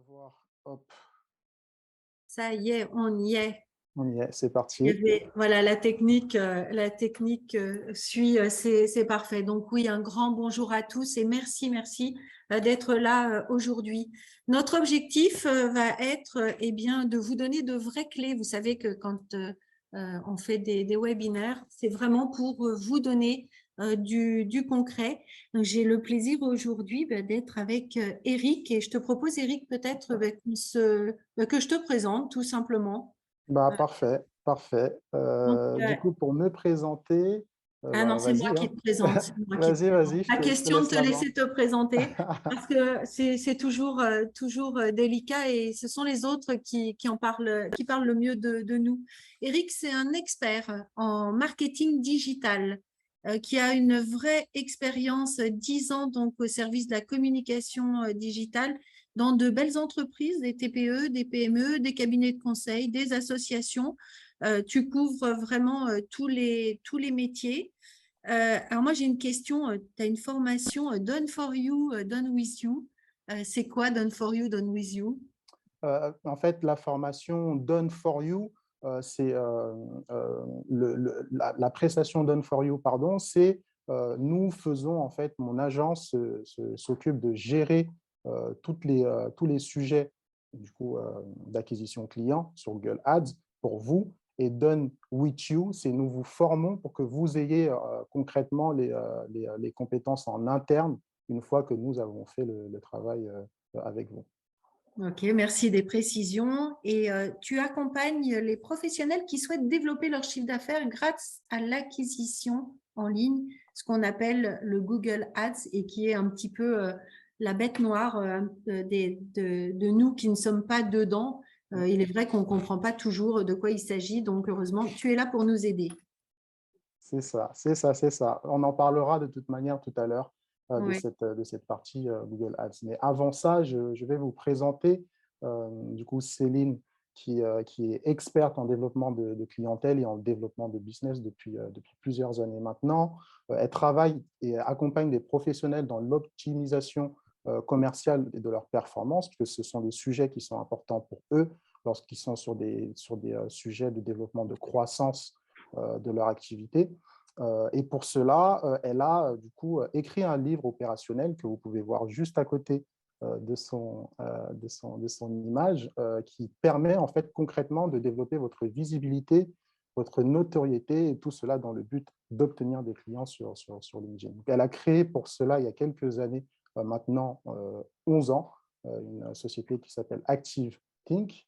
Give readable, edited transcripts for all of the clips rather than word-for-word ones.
Voir. Hop, Ça y est, on y est. on y est, c'est Il y parti. avait, voilà, la technique suit, c'est parfait. Donc oui, un grand bonjour à tous et merci d'être là aujourd'hui. Notre objectif va être, eh bien, de vous donner de vraies clés. Vous savez que quand on fait des webinaires, c'est vraiment pour vous donner du concret. Donc j'ai le plaisir aujourd'hui d'être avec Eric et je te propose, Eric, peut-être que je te présente tout simplement. Bah, parfait, parfait. Donc, Du coup, pour me présenter, ah non, bah, c'est moi vas-y, qui hein. te présente. C'est moi qui te Vas-y, présente. vas-y, La je te question de laisse te la main. laisser te présenter, parce que c'est toujours, toujours délicat et ce sont les autres qui parlent le mieux de nous. Eric, c'est un expert en marketing digital qui a une vraie expérience, 10 ans donc au service de la communication digitale dans de belles entreprises, des TPE, des PME, des cabinets de conseil, des associations. Tu couvres vraiment tous les métiers. Alors moi, j'ai une question. Tu as une formation Done for You, Done with You. C'est quoi Done for You, Done with You? En fait, la formation Done for You, c'est la prestation Done for You, pardon, c'est nous faisons, en fait, mon agence s'occupe de gérer tous les sujets du coup, d'acquisition client sur Google Ads pour vous. Et Done with You, c'est nous vous formons pour que vous ayez concrètement les compétences en interne une fois que nous avons fait le travail avec vous. Ok, merci des précisions. Et tu accompagnes les professionnels qui souhaitent développer leur chiffre d'affaires grâce à l'acquisition en ligne, ce qu'on appelle le Google Ads et qui est un petit peu la bête noire de nous qui ne sommes pas dedans. Il est vrai qu'on ne comprend pas toujours de quoi il s'agit, donc heureusement, tu es là pour nous aider. C'est ça, c'est ça, c'est ça. On en parlera de toute manière tout à l'heure Oui. de cette partie Google Ads. Mais avant ça, je vais vous présenter du coup Céline qui est experte en développement de clientèle et en développement de business depuis plusieurs années maintenant. Elle travaille et accompagne des professionnels dans l'optimisation commerciale et de leur performance, puisque ce sont des sujets qui sont importants pour eux lorsqu'ils sont sur des sujets de développement de croissance de leur activité. Et pour cela, elle a du coup écrit un livre opérationnel que vous pouvez voir juste à côté de son image, qui permet en fait concrètement de développer votre visibilité, votre notoriété, et tout cela dans le but d'obtenir des clients sur LinkedIn. Donc, elle a créé pour cela, il y a quelques années, maintenant 11 ans, une société qui s'appelle Active Think,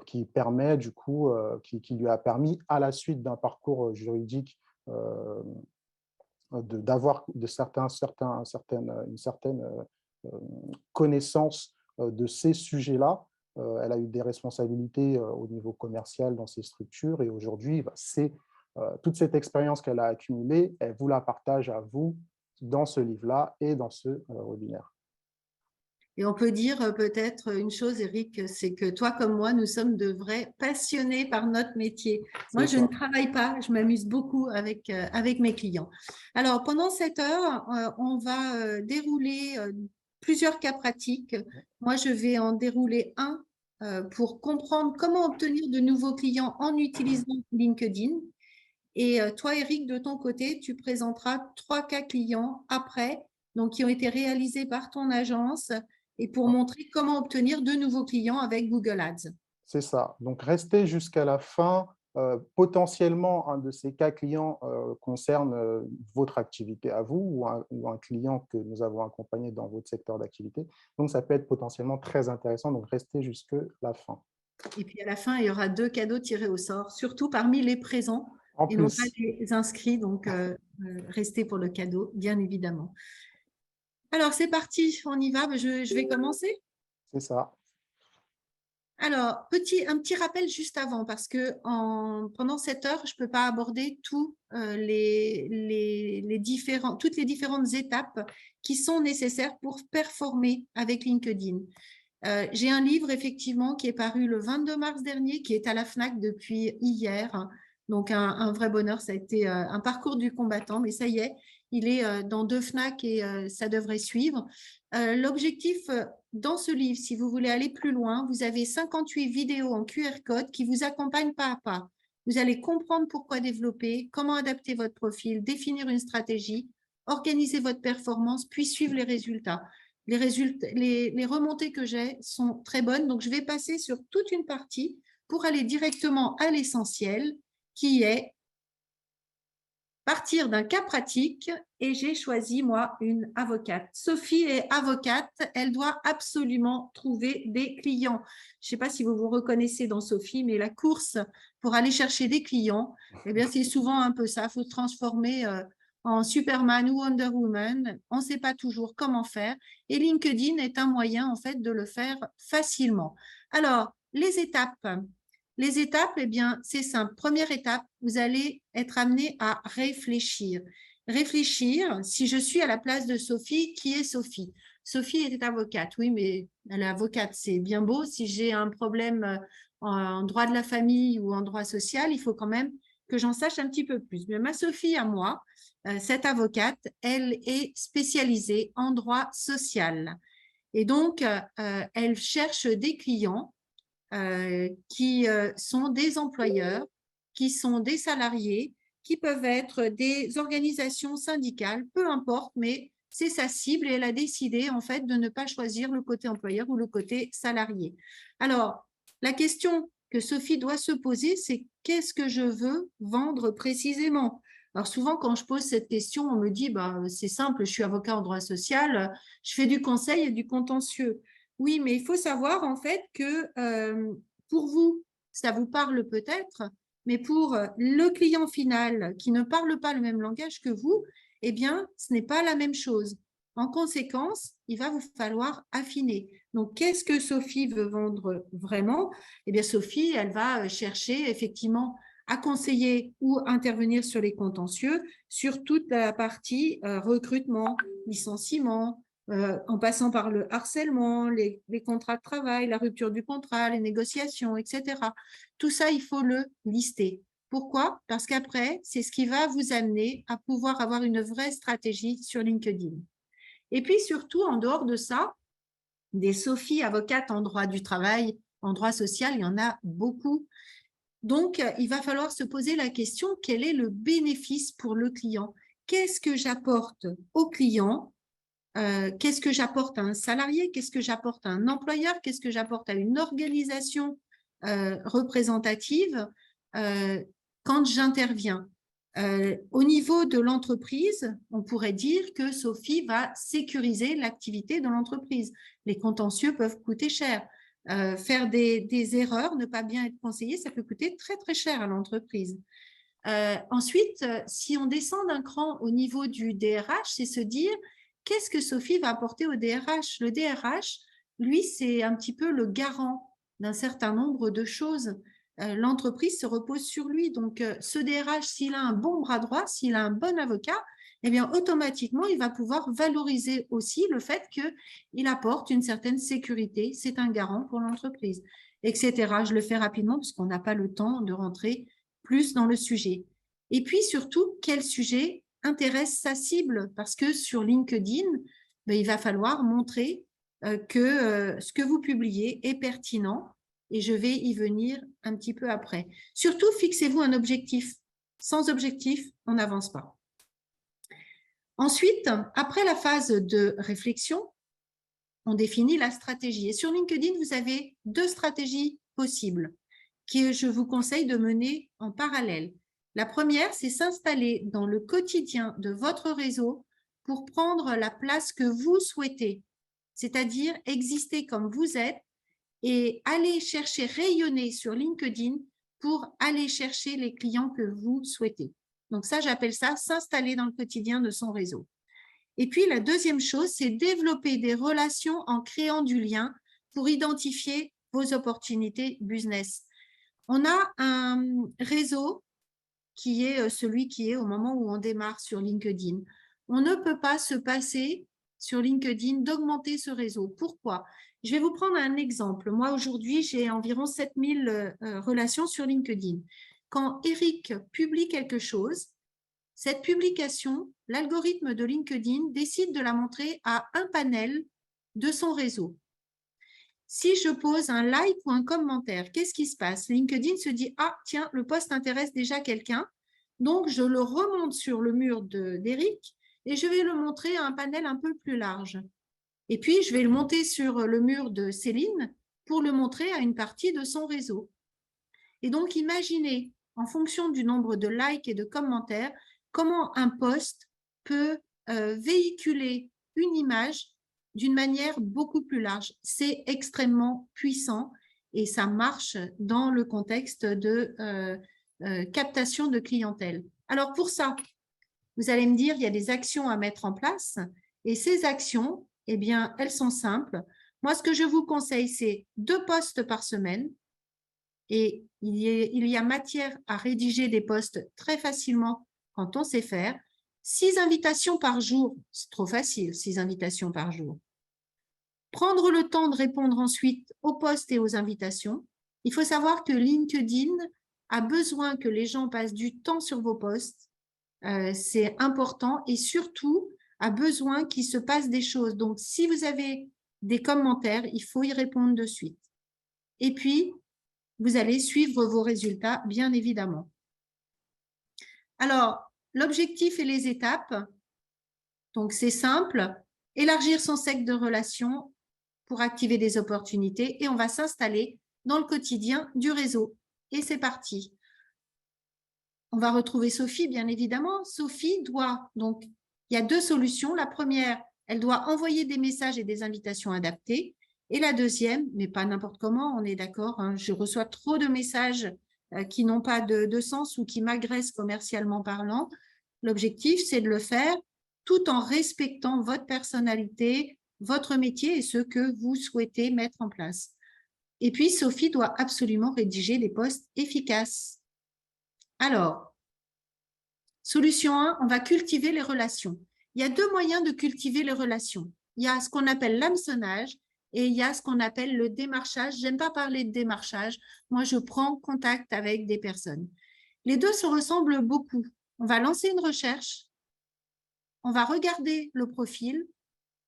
qui permet du coup, qui lui a permis à la suite d'un parcours juridique d'avoir une certaine connaissance de ces sujets-là. Elle a eu des responsabilités au niveau commercial dans ces structures et aujourd'hui, c'est toute cette expérience qu'elle a accumulée, elle vous la partage à vous dans ce livre-là et dans ce webinaire. Et on peut dire peut-être une chose, Eric, c'est que toi comme moi, nous sommes de vrais passionnés par notre métier. Moi, C'est je ne ça. travaille pas, je m'amuse beaucoup avec mes clients. Alors, pendant cette heure, on va dérouler plusieurs cas pratiques. Moi, je vais en dérouler un pour comprendre comment obtenir de nouveaux clients en utilisant LinkedIn. Et toi, Eric, de ton côté, tu présenteras 3 cas clients après, donc qui ont été réalisés par ton agence et pour montrer comment obtenir de nouveaux clients avec Google Ads. C'est ça. Donc, restez jusqu'à la fin. Potentiellement, un de ces cas clients concerne votre activité à vous ou un client que nous avons accompagné dans votre secteur d'activité. Donc, ça peut être potentiellement très intéressant. Donc, restez jusqu'à la fin. Et puis à la fin, il y aura 2 cadeaux tirés au sort, surtout parmi les présents En et non pas plus, les inscrits. Donc, restez pour le cadeau, bien évidemment. Alors, c'est parti, on y va. Je vais commencer. c'est ça. Alors, un petit rappel juste avant, parce que pendant cette heure, je ne peux pas aborder toutes les différentes étapes qui sont nécessaires pour performer avec LinkedIn. J'ai un livre, effectivement, qui est paru le 22 mars dernier, qui est à la FNAC depuis hier. Donc, un vrai bonheur. Ça a été un parcours du combattant, mais ça y est, Il est dans 2 Fnac et ça devrait suivre. L'objectif dans ce livre, si vous voulez aller plus loin, vous avez 58 vidéos en QR code qui vous accompagnent pas à pas. Vous allez comprendre pourquoi développer, comment adapter votre profil, définir une stratégie, organiser votre performance, puis suivre les résultats. Les remontées que j'ai sont très bonnes, donc je vais passer sur toute une partie pour aller directement à l'essentiel, qui est partir d'un cas pratique, et j'ai choisi, moi, une avocate. Sophie est avocate, elle doit absolument trouver des clients. Je ne sais pas si vous vous reconnaissez dans Sophie, mais la course pour aller chercher des clients, eh bien, c'est souvent un peu ça. Il faut se transformer en Superman ou Wonder Woman. On ne sait pas toujours comment faire. Et LinkedIn est un moyen, en fait, de le faire facilement. Alors, les étapes. Les étapes, eh bien, c'est simple. Première étape, vous allez être amené à réfléchir. Réfléchir, si je suis à la place de Sophie, qui est Sophie? Sophie est avocate, oui, mais elle est avocate, c'est bien beau. Si j'ai un problème en droit de la famille ou en droit social, il faut quand même que j'en sache un petit peu plus. Mais ma Sophie, à moi, cette avocate, elle est spécialisée en droit social. Et donc, elle cherche des clients qui sont des employeurs, qui sont des salariés, qui peuvent être des organisations syndicales, peu importe, mais c'est sa cible et elle a décidé en fait de ne pas choisir le côté employeur ou le côté salarié. Alors, la question que Sophie doit se poser, c'est qu'est-ce que je veux vendre précisément? Alors souvent, quand je pose cette question, on me dit, bah, c'est simple, je suis avocat en droit social, je fais du conseil et du contentieux. Oui, mais il faut savoir en fait que pour vous, ça vous parle peut-être, mais pour le client final qui ne parle pas le même langage que vous, eh bien, ce n'est pas la même chose. En conséquence, il va vous falloir affiner. Donc, qu'est-ce que Sophie veut vendre vraiment? Eh bien, Sophie, elle va chercher effectivement à conseiller ou intervenir sur les contentieux, sur toute la partie recrutement, licenciement, en passant par le harcèlement, les contrats de travail, la rupture du contrat, les négociations, etc. Tout ça, il faut le lister. Pourquoi? Parce qu'après, c'est ce qui va vous amener à pouvoir avoir une vraie stratégie sur LinkedIn. Et puis surtout, en dehors de ça, des Sophie avocates en droit du travail, en droit social, il y en a beaucoup. Donc, il va falloir se poser la question, quel est le bénéfice pour le client? Qu'est-ce que j'apporte au client? Qu'est-ce que j'apporte à un salarié? Qu'est-ce que j'apporte à un employeur? Qu'est-ce que j'apporte à une organisation représentative quand j'interviens? Au niveau de l'entreprise, on pourrait dire que Sophie va sécuriser l'activité de l'entreprise. Les contentieux peuvent coûter cher. Faire des erreurs, ne pas bien être conseillé, ça peut coûter très, très cher à l'entreprise. Ensuite, si on descend d'un cran au niveau du DRH, c'est se dire qu'est-ce que Sophie va apporter au DRH? Le DRH, lui, c'est un petit peu le garant d'un certain nombre de choses. L'entreprise se repose sur lui. Donc, ce DRH, s'il a un bon bras droit, s'il a un bon avocat, eh bien, automatiquement, il va pouvoir valoriser aussi le fait qu'il apporte une certaine sécurité. C'est un garant pour l'entreprise, etc. Je le fais rapidement parce qu'on n'a pas le temps de rentrer plus dans le sujet. Et puis, surtout, quel sujet intéresse sa cible? Parce que sur LinkedIn, ben, il va falloir montrer que ce que vous publiez est pertinent et je vais y venir un petit peu après. Surtout, fixez-vous un objectif. Sans objectif, on n'avance pas. Ensuite, après la phase de réflexion, on définit la stratégie. Et sur LinkedIn, vous avez 2 stratégies possibles que je vous conseille de mener en parallèle. La première, c'est s'installer dans le quotidien de votre réseau pour prendre la place que vous souhaitez, c'est-à-dire exister comme vous êtes et aller chercher, rayonner sur LinkedIn pour aller chercher les clients que vous souhaitez. Donc ça, j'appelle ça s'installer dans le quotidien de son réseau. Et puis, la deuxième chose, c'est développer des relations en créant du lien pour identifier vos opportunités business. On a un réseau qui est celui qui est au moment où on démarre sur LinkedIn. On ne peut pas se passer sur LinkedIn d'augmenter ce réseau. Pourquoi? Je vais vous prendre un exemple. Moi, aujourd'hui, j'ai environ 7000 relations sur LinkedIn. Quand Eric publie quelque chose, cette publication, l'algorithme de LinkedIn décide de la montrer à un panel de son réseau. Si je pose un like ou un commentaire, qu'est-ce qui se passe? LinkedIn se dit « Ah, tiens, le post intéresse déjà quelqu'un. » Donc, je le remonte sur le mur d'Eric et je vais le montrer à un panel un peu plus large. Et puis, je vais le monter sur le mur de Céline pour le montrer à une partie de son réseau. Et donc, imaginez, en fonction du nombre de likes et de commentaires, comment un post peut véhiculer une image d'une manière beaucoup plus large. C'est extrêmement puissant et ça marche dans le contexte de captation de clientèle. Alors, pour ça, vous allez me dire, il y a des actions à mettre en place et ces actions, eh bien, elles sont simples. Moi, ce que je vous conseille, c'est 2 posts par semaine et il y a matière à rédiger des posts très facilement quand on sait faire. 6 invitations par jour, c'est trop facile, 6 invitations par jour. Prendre le temps de répondre ensuite aux posts et aux invitations. Il faut savoir que LinkedIn a besoin que les gens passent du temps sur vos posts. C'est important et surtout a besoin qu'il se passe des choses. Donc, si vous avez des commentaires, il faut y répondre de suite. Et puis, vous allez suivre vos résultats, bien évidemment. Alors, l'objectif et les étapes, donc c'est simple, élargir son cercle de relations pour activer des opportunités et on va s'installer dans le quotidien du réseau. Et c'est parti. On va retrouver Sophie, bien évidemment. Sophie doit, donc, il y a 2 solutions. La première, elle doit envoyer des messages et des invitations adaptées. Et la deuxième, mais pas n'importe comment, on est d'accord, hein, je reçois trop de messages qui n'ont pas de sens ou qui m'agressent commercialement parlant. L'objectif, c'est de le faire tout en respectant votre personnalité, votre métier et ce que vous souhaitez mettre en place. Et puis, Sophie doit absolument rédiger des posts efficaces. Alors, solution 1, on va cultiver les relations. Il y a 2 moyens de cultiver les relations. Il y a ce qu'on appelle l'hameçonnage et il y a ce qu'on appelle le démarchage. J'aime pas parler de démarchage. Moi, je prends contact avec des personnes. Les 2 se ressemblent beaucoup. On va lancer une recherche, on va regarder le profil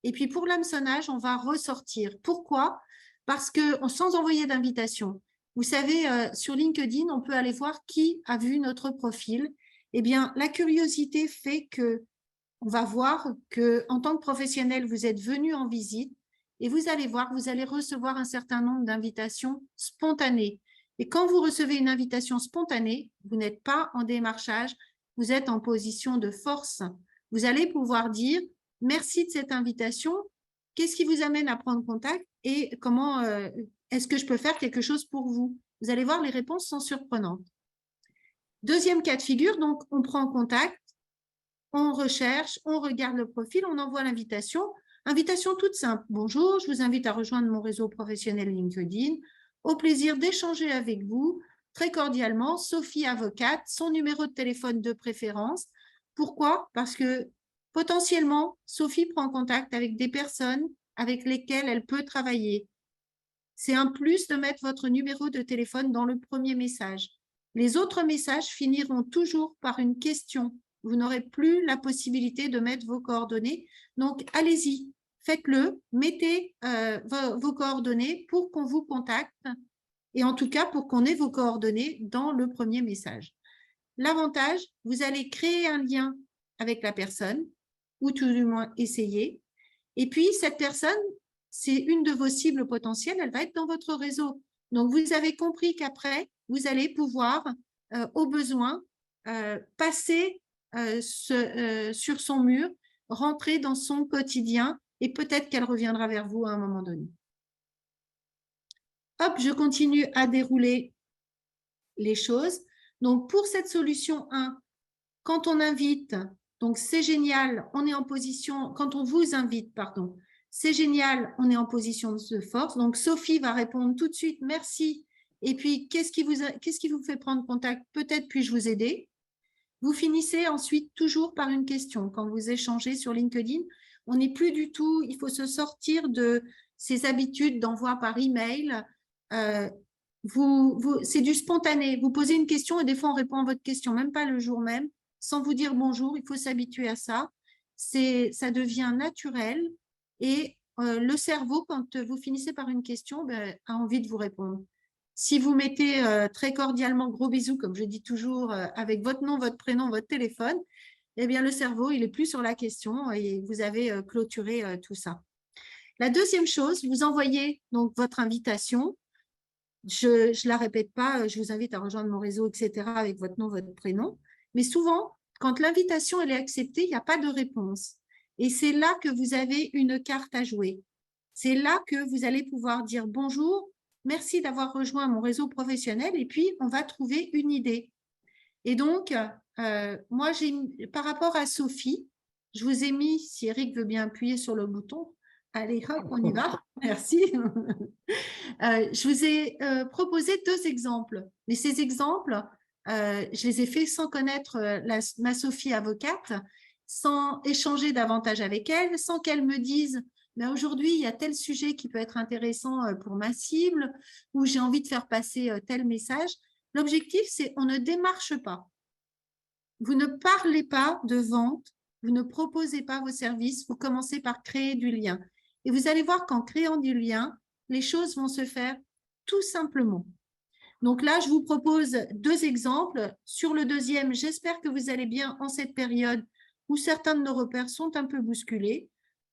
et puis pour l'hameçonnage, on va ressortir. Pourquoi? Parce que sans envoyer d'invitation, vous savez, sur LinkedIn, on peut aller voir qui a vu notre profil. Eh bien, la curiosité fait que on va voir que, en tant que professionnel, vous êtes venu en visite et vous allez voir, vous allez recevoir un certain nombre d'invitations spontanées. Et quand vous recevez une invitation spontanée, vous n'êtes pas en démarchage, vous êtes en position de force. Vous allez pouvoir dire « Merci de cette invitation. Qu'est-ce qui vous amène à prendre contact et comment est-ce que je peux faire quelque chose pour vous ?» Vous allez voir, les réponses sont surprenantes. Deuxième cas de figure, donc on prend contact, on recherche, on regarde le profil, on envoie l'invitation. Invitation toute simple. Bonjour, je vous invite à rejoindre mon réseau professionnel LinkedIn. Au plaisir d'échanger avec vous. Très cordialement, Sophie avocate, son numéro de téléphone de préférence. Pourquoi? Parce que potentiellement, Sophie prend contact avec des personnes avec lesquelles elle peut travailler. C'est un plus de mettre votre numéro de téléphone dans le premier message. Les autres messages finiront toujours par une question. Vous n'aurez plus la possibilité de mettre vos coordonnées. Donc, allez-y, faites-le, mettez vos coordonnées pour qu'on vous contacte et en tout cas pour qu'on ait vos coordonnées dans le premier message. L'avantage, vous allez créer un lien avec la personne ou tout du moins essayer. Et puis, cette personne, c'est une de vos cibles potentielles, elle va être dans votre réseau. Donc, vous avez compris qu'après, vous allez pouvoir, au besoin, passer sur son mur, rentrer dans son quotidien et peut-être qu'elle reviendra vers vous à un moment donné. Hop, je continue à dérouler les choses. Donc, pour cette solution 1, quand on invite, donc c'est génial, on est en position, quand on vous invite, pardon, c'est génial, on est en position de force. Donc, Sophie va répondre tout de suite, merci. Et puis, qu'est-ce qui vous fait prendre contact? Peut-être puis-je vous aider? Vous finissez ensuite toujours par une question. Quand vous échangez sur LinkedIn, on n'est plus du tout, il faut se sortir de ces habitudes d'envoi par email. C'est du spontané. Vous posez une question et des fois, on répond à votre question, même pas le jour même. sans vous dire bonjour. Il faut s'habituer à ça. Ça devient naturel et le cerveau, quand vous finissez par une question, a envie de vous répondre. Si vous mettez très cordialement gros bisous, comme je dis toujours, avec votre nom, votre prénom, votre téléphone, eh bien, le cerveau, il n'est plus sur la question et vous avez clôturé tout ça. La deuxième chose, vous envoyez donc votre invitation. Je ne la répète pas, je vous invite à rejoindre mon réseau, etc., avec votre nom, votre prénom. Mais souvent, quand l'invitation elle est acceptée, il n'y a pas de réponse. Et c'est là que vous avez une carte à jouer. C'est là que vous allez pouvoir dire bonjour, merci d'avoir rejoint mon réseau professionnel, et puis on va trouver une idée. Et donc, moi, par rapport à Sophie, je vous ai mis, si Eric veut bien appuyer sur le bouton, allez, hop, on y va, merci. Je vous ai proposé 2 exemples, mais ces exemples, je les ai faits sans connaître ma Sophie avocate, sans échanger davantage avec elle, sans qu'elle me dise mais aujourd'hui, il y a tel sujet qui peut être intéressant pour ma cible, ou j'ai envie de faire passer tel message. L'objectif, c'est on ne démarche pas. Vous ne parlez pas de vente, vous ne proposez pas vos services, vous commencez par créer du lien. Et vous allez voir qu'en créant du lien, les choses vont se faire tout simplement. Donc là, je vous propose 2 exemples. Sur le deuxième, j'espère que vous allez bien en cette période où certains de nos repères sont un peu bousculés.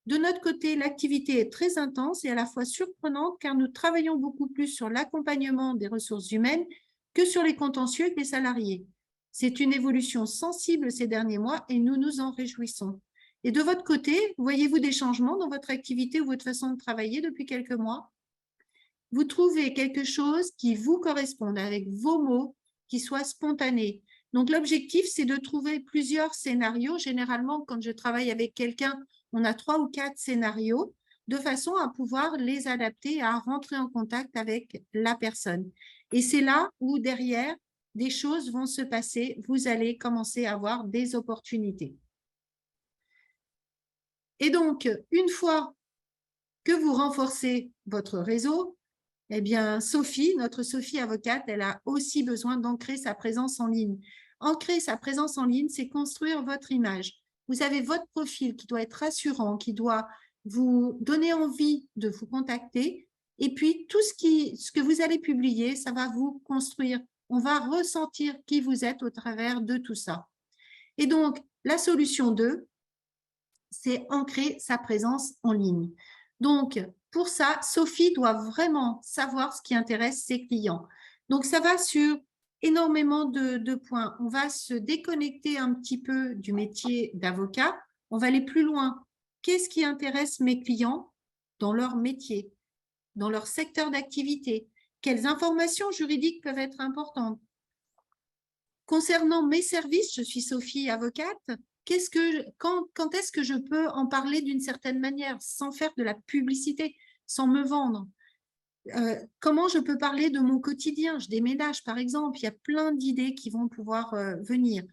De notre côté, l'activité est très intense et à la fois surprenante car nous travaillons beaucoup plus sur l'accompagnement des ressources humaines que sur les contentieux avec les salariés. C'est une évolution sensible ces derniers mois et nous nous en réjouissons. Et de votre côté, voyez-vous des changements dans votre activité ou votre façon de travailler depuis quelques mois? Vous trouvez quelque chose qui vous corresponde avec vos mots, qui soit spontané. Donc, l'objectif, c'est de trouver plusieurs scénarios. Généralement, quand je travaille avec quelqu'un, on a 3 ou 4 scénarios de façon à pouvoir les adapter, à rentrer en contact avec la personne. Et c'est là où, derrière, des choses vont se passer. Vous allez commencer à avoir des opportunités. Et donc, une fois que vous renforcez votre réseau, eh bien, Sophie, notre Sophie avocate, elle a aussi besoin d'ancrer sa présence en ligne. Ancrer sa présence en ligne, c'est construire votre image. Vous avez votre profil qui doit être rassurant, qui doit vous donner envie de vous contacter. Et puis, tout ce que vous allez publier, ça va vous construire. On va ressentir qui vous êtes au travers de tout ça. Et donc, la solution 2, c'est ancrer sa présence en ligne. Donc, pour ça, Sophie doit vraiment savoir ce qui intéresse ses clients. Donc, ça va sur énormément de points. On va se déconnecter un petit peu du métier d'avocat. On va aller plus loin. Qu'est-ce qui intéresse mes clients dans leur métier, dans leur secteur d'activité? Quelles informations juridiques peuvent être importantes? Concernant mes services, je suis Sophie, avocate. Quand est-ce que je peux en parler d'une certaine manière, sans faire de la publicité, sans me vendre? Comment je peux parler de mon quotidien? Je déménage, par exemple. Il y a plein d'idées qui vont pouvoir venir.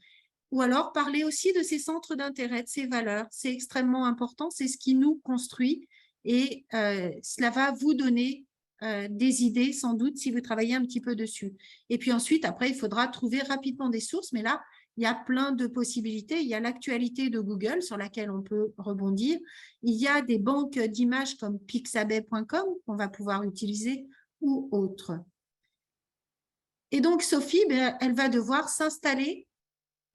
Ou alors, parler aussi de ces centres d'intérêt, de ces valeurs. C'est extrêmement important. C'est ce qui nous construit et cela va vous donner des idées, sans doute, si vous travaillez un petit peu dessus. Et puis ensuite, après, il faudra trouver rapidement des sources. Mais là, il y a plein de possibilités. Il y a l'actualité de Google sur laquelle on peut rebondir. Il y a des banques d'images comme pixabay.com qu'on va pouvoir utiliser ou autres. Et donc, Sophie, elle va devoir s'installer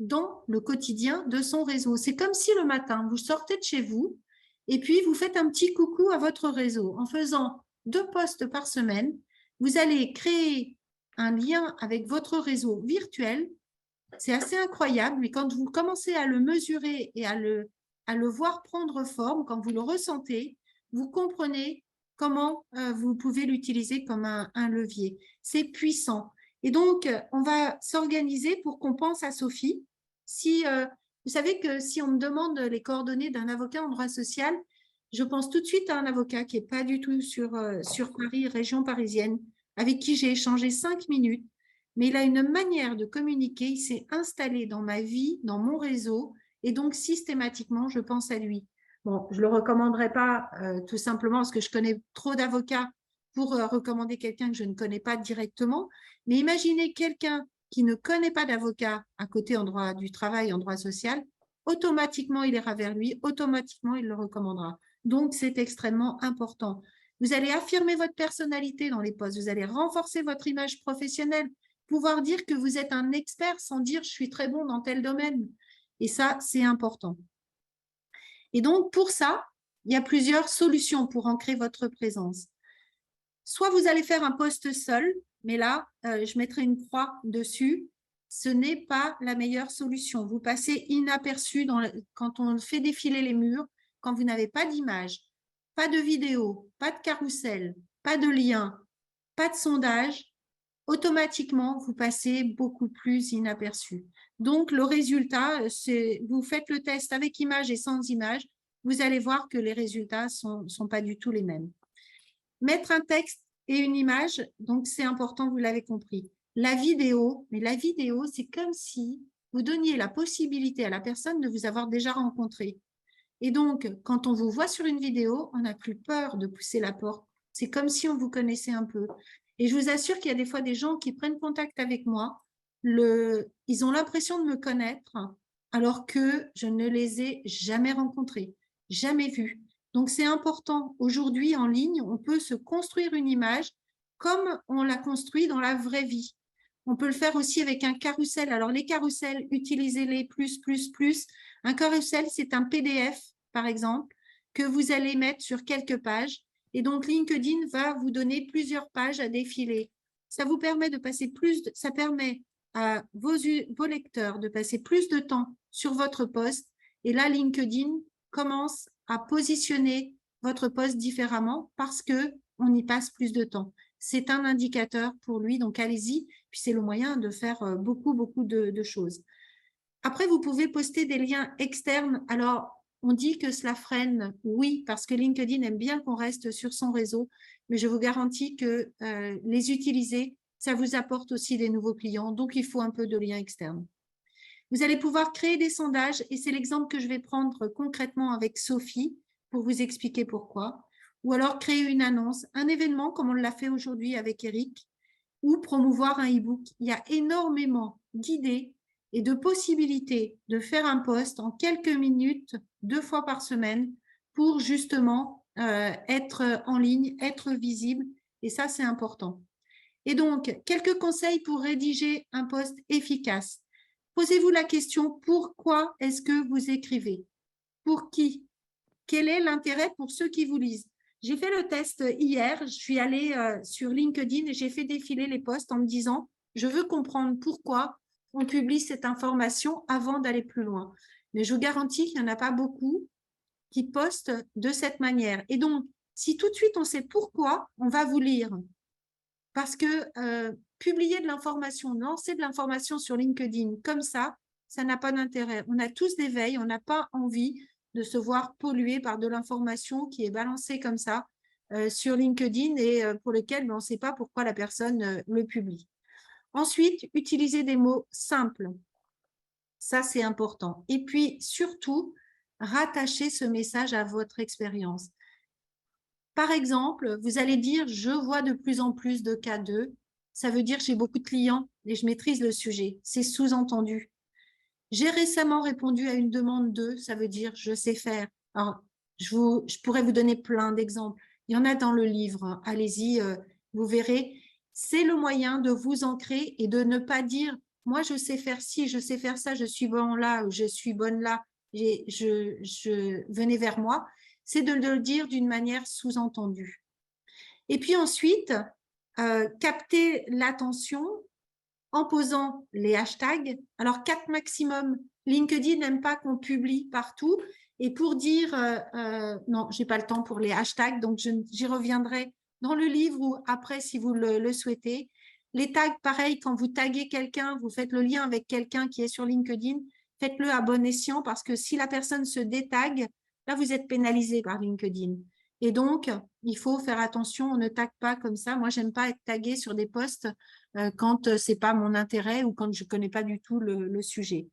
dans le quotidien de son réseau. C'est comme si le matin, vous sortez de chez vous et puis vous faites un petit coucou à votre réseau. En faisant 2 posts par semaine, vous allez créer un lien avec votre réseau virtuel. C'est assez incroyable, mais quand vous commencez à le mesurer et à le voir prendre forme, quand vous le ressentez, vous comprenez comment vous pouvez l'utiliser comme un levier. C'est puissant. Et donc, on va s'organiser pour qu'on pense à Sophie. Vous savez que si on me demande les coordonnées d'un avocat en droit social, je pense tout de suite à un avocat qui n'est pas du tout sur Paris, région parisienne, avec qui j'ai échangé 5 minutes. Mais il a une manière de communiquer, il s'est installé dans ma vie, dans mon réseau, et donc systématiquement, je pense à lui. Bon, je ne le recommanderais pas tout simplement parce que je connais trop d'avocats pour recommander quelqu'un que je ne connais pas directement, mais imaginez quelqu'un qui ne connaît pas d'avocat à côté en droit du travail, en droit social, automatiquement, il ira vers lui, automatiquement, il le recommandera. Donc, c'est extrêmement important. Vous allez affirmer votre personnalité dans les postes, vous allez renforcer votre image professionnelle, pouvoir dire que vous êtes un expert sans dire « je suis très bon dans tel domaine ». Et ça, c'est important. Et donc, pour ça, il y a plusieurs solutions pour ancrer votre présence. Soit vous allez faire un post seul, mais là, je mettrai une croix dessus. Ce n'est pas la meilleure solution. Vous passez inaperçu quand on fait défiler les murs, quand vous n'avez pas d'image, pas de vidéo, pas de carrousel, pas de lien, pas de sondage, automatiquement, vous passez beaucoup plus inaperçu. Donc, le résultat, c'est vous faites le test avec image et sans image, vous allez voir que les résultats ne sont pas du tout les mêmes. Mettre un texte et une image, donc c'est important, vous l'avez compris. La vidéo, mais la vidéo, c'est comme si vous donniez la possibilité à la personne de vous avoir déjà rencontré. Et donc, quand on vous voit sur une vidéo, on n'a plus peur de pousser la porte. C'est comme si on vous connaissait un peu. Et je vous assure qu'il y a des fois des gens qui prennent contact avec moi, ils ont l'impression de me connaître alors que je ne les ai jamais rencontrés, jamais vus. Donc, c'est important. Aujourd'hui, en ligne, on peut se construire une image comme on l'a construit dans la vraie vie. On peut le faire aussi avec un carrousel. Alors, les carousels, utilisez-les plus, plus, plus. Un carrousel, c'est un PDF, par exemple, que vous allez mettre sur quelques pages. Et donc, LinkedIn va vous donner plusieurs pages à défiler. Ça vous permet de passer ça permet à vos lecteurs de passer plus de temps sur votre post. Et là, LinkedIn commence à positionner votre post différemment parce qu'on y passe plus de temps. C'est un indicateur pour lui, donc allez-y. Puis c'est le moyen de faire beaucoup, beaucoup de choses. Après, vous pouvez poster des liens externes. Alors, on dit que cela freine, oui, parce que LinkedIn aime bien qu'on reste sur son réseau, mais je vous garantis que les utiliser, ça vous apporte aussi des nouveaux clients, donc il faut un peu de liens externes. Vous allez pouvoir créer des sondages, et c'est l'exemple que je vais prendre concrètement avec Sophie pour vous expliquer pourquoi, ou alors créer une annonce, un événement comme on l'a fait aujourd'hui avec Eric, ou promouvoir un e-book. Il y a énormément d'idées et de possibilités de faire un post en quelques minutes, 2 fois par semaine, pour justement être en ligne, être visible, et ça, c'est important. Et donc, quelques conseils pour rédiger un post efficace. Posez-vous la question, pourquoi est-ce que vous écrivez? Pour qui? Quel est l'intérêt pour ceux qui vous lisent? J'ai fait le test hier, je suis allée sur LinkedIn et j'ai fait défiler les posts en me disant « Je veux comprendre pourquoi on publie cette information avant d'aller plus loin. » Mais je vous garantis qu'il n'y en a pas beaucoup qui postent de cette manière. Et donc, si tout de suite on sait pourquoi, on va vous lire. Parce que publier de l'information, lancer de l'information sur LinkedIn comme ça n'a pas d'intérêt. On a tous des veilles, on n'a pas envie de se voir pollué par de l'information qui est balancée comme ça sur LinkedIn et pour lequel on ne sait pas pourquoi la personne le publie. Ensuite, utiliser des mots simples. Ça, c'est important. Et puis, surtout, rattacher ce message à votre expérience. Par exemple, vous allez dire « je vois de plus en plus de cas 2 ». Ça veut dire « j'ai beaucoup de clients et je maîtrise le sujet ». C'est sous-entendu. « J'ai récemment répondu à une demande 2 », ça veut dire « je sais faire ». Alors, je pourrais vous donner plein d'exemples. Il y en a dans le livre. Allez-y, vous verrez. C'est le moyen de vous ancrer et de ne pas dire « moi, je sais faire ci, je sais faire ça, je suis bon là ou je suis bonne là, venez vers moi ». C'est de le dire d'une manière sous-entendue. Et puis ensuite, capter l'attention en posant les hashtags. Alors, 4 maximum. LinkedIn n'aime pas qu'on publie partout. Et pour dire, non, je n'ai pas le temps pour les hashtags, donc j'y reviendrai dans le livre ou après si vous le souhaitez. Les tags, pareil, quand vous taguez quelqu'un, vous faites le lien avec quelqu'un qui est sur LinkedIn, faites-le à bon escient parce que si la personne se détague, là, vous êtes pénalisé par LinkedIn. Et donc, il faut faire attention, on ne tague pas comme ça. Moi, je n'aime pas être taguée sur des posts quand ce n'est pas mon intérêt ou quand je ne connais pas du tout le sujet.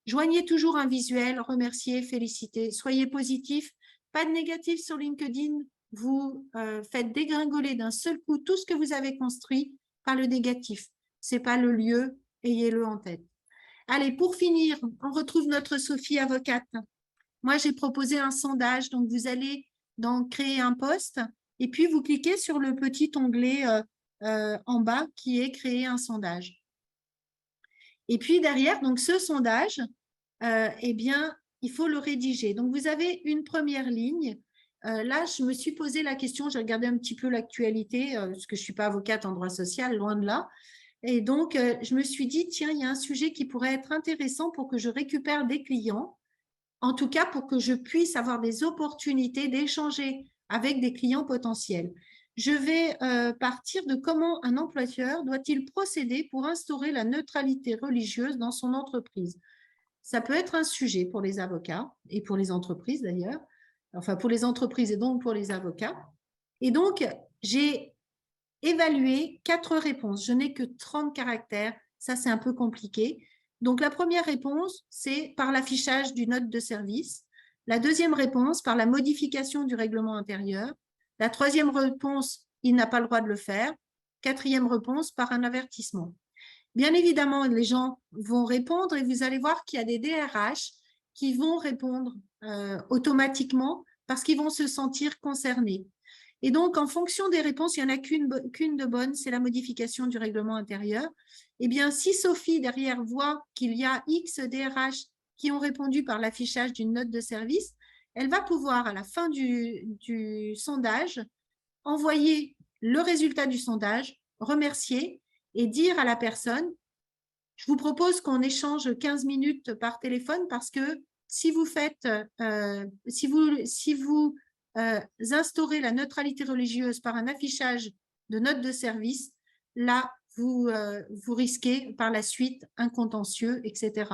Joignez toujours un visuel, remerciez, félicitez, soyez positif. Pas de négatif sur LinkedIn, vous faites dégringoler d'un seul coup tout ce que vous avez construit par le négatif. Ce n'est pas le lieu ayez-le en tête. Allez, pour finir, on retrouve notre Sophie avocate. Moi, j'ai proposé un sondage, donc vous allez dans créer un post et puis vous cliquez sur le petit onglet en bas qui est créer un sondage. Et puis derrière, donc ce sondage, eh bien, il faut le rédiger. Donc vous avez une première ligne. Là, je me suis posé la question, j'ai regardé un petit peu l'actualité, parce que je ne suis pas avocate en droit social, loin de là. Et donc, je me suis dit, tiens, il y a un sujet qui pourrait être intéressant pour que je récupère des clients, en tout cas pour que je puisse avoir des opportunités d'échanger avec des clients potentiels. Je vais partir de comment un employeur doit-il procéder pour instaurer la neutralité religieuse dans son entreprise. Ça peut être un sujet pour les avocats et pour les entreprises d'ailleurs, enfin pour les entreprises et donc pour les avocats. Et donc, j'ai évalué 4 réponses. Je n'ai que 30 caractères, ça c'est un peu compliqué. Donc, la première réponse, c'est par l'affichage d'une note de service. La deuxième réponse, par la modification du règlement intérieur. La troisième réponse, il n'a pas le droit de le faire. Quatrième réponse, par un avertissement. Bien évidemment, les gens vont répondre et vous allez voir qu'il y a des DRH qui vont répondre automatiquement parce qu'ils vont se sentir concernés. Et donc, en fonction des réponses, il n'y en a qu'une de bonne, c'est la modification du règlement intérieur. Eh bien, si Sophie, derrière, voit qu'il y a X DRH qui ont répondu par l'affichage d'une note de service, elle va pouvoir, à la fin du sondage, envoyer le résultat du sondage, remercier et dire à la personne, je vous propose qu'on échange 15 minutes par téléphone parce que si vous faites, si vous instaurez la neutralité religieuse par un affichage de notes de service, là, vous risquez par la suite un contentieux, etc.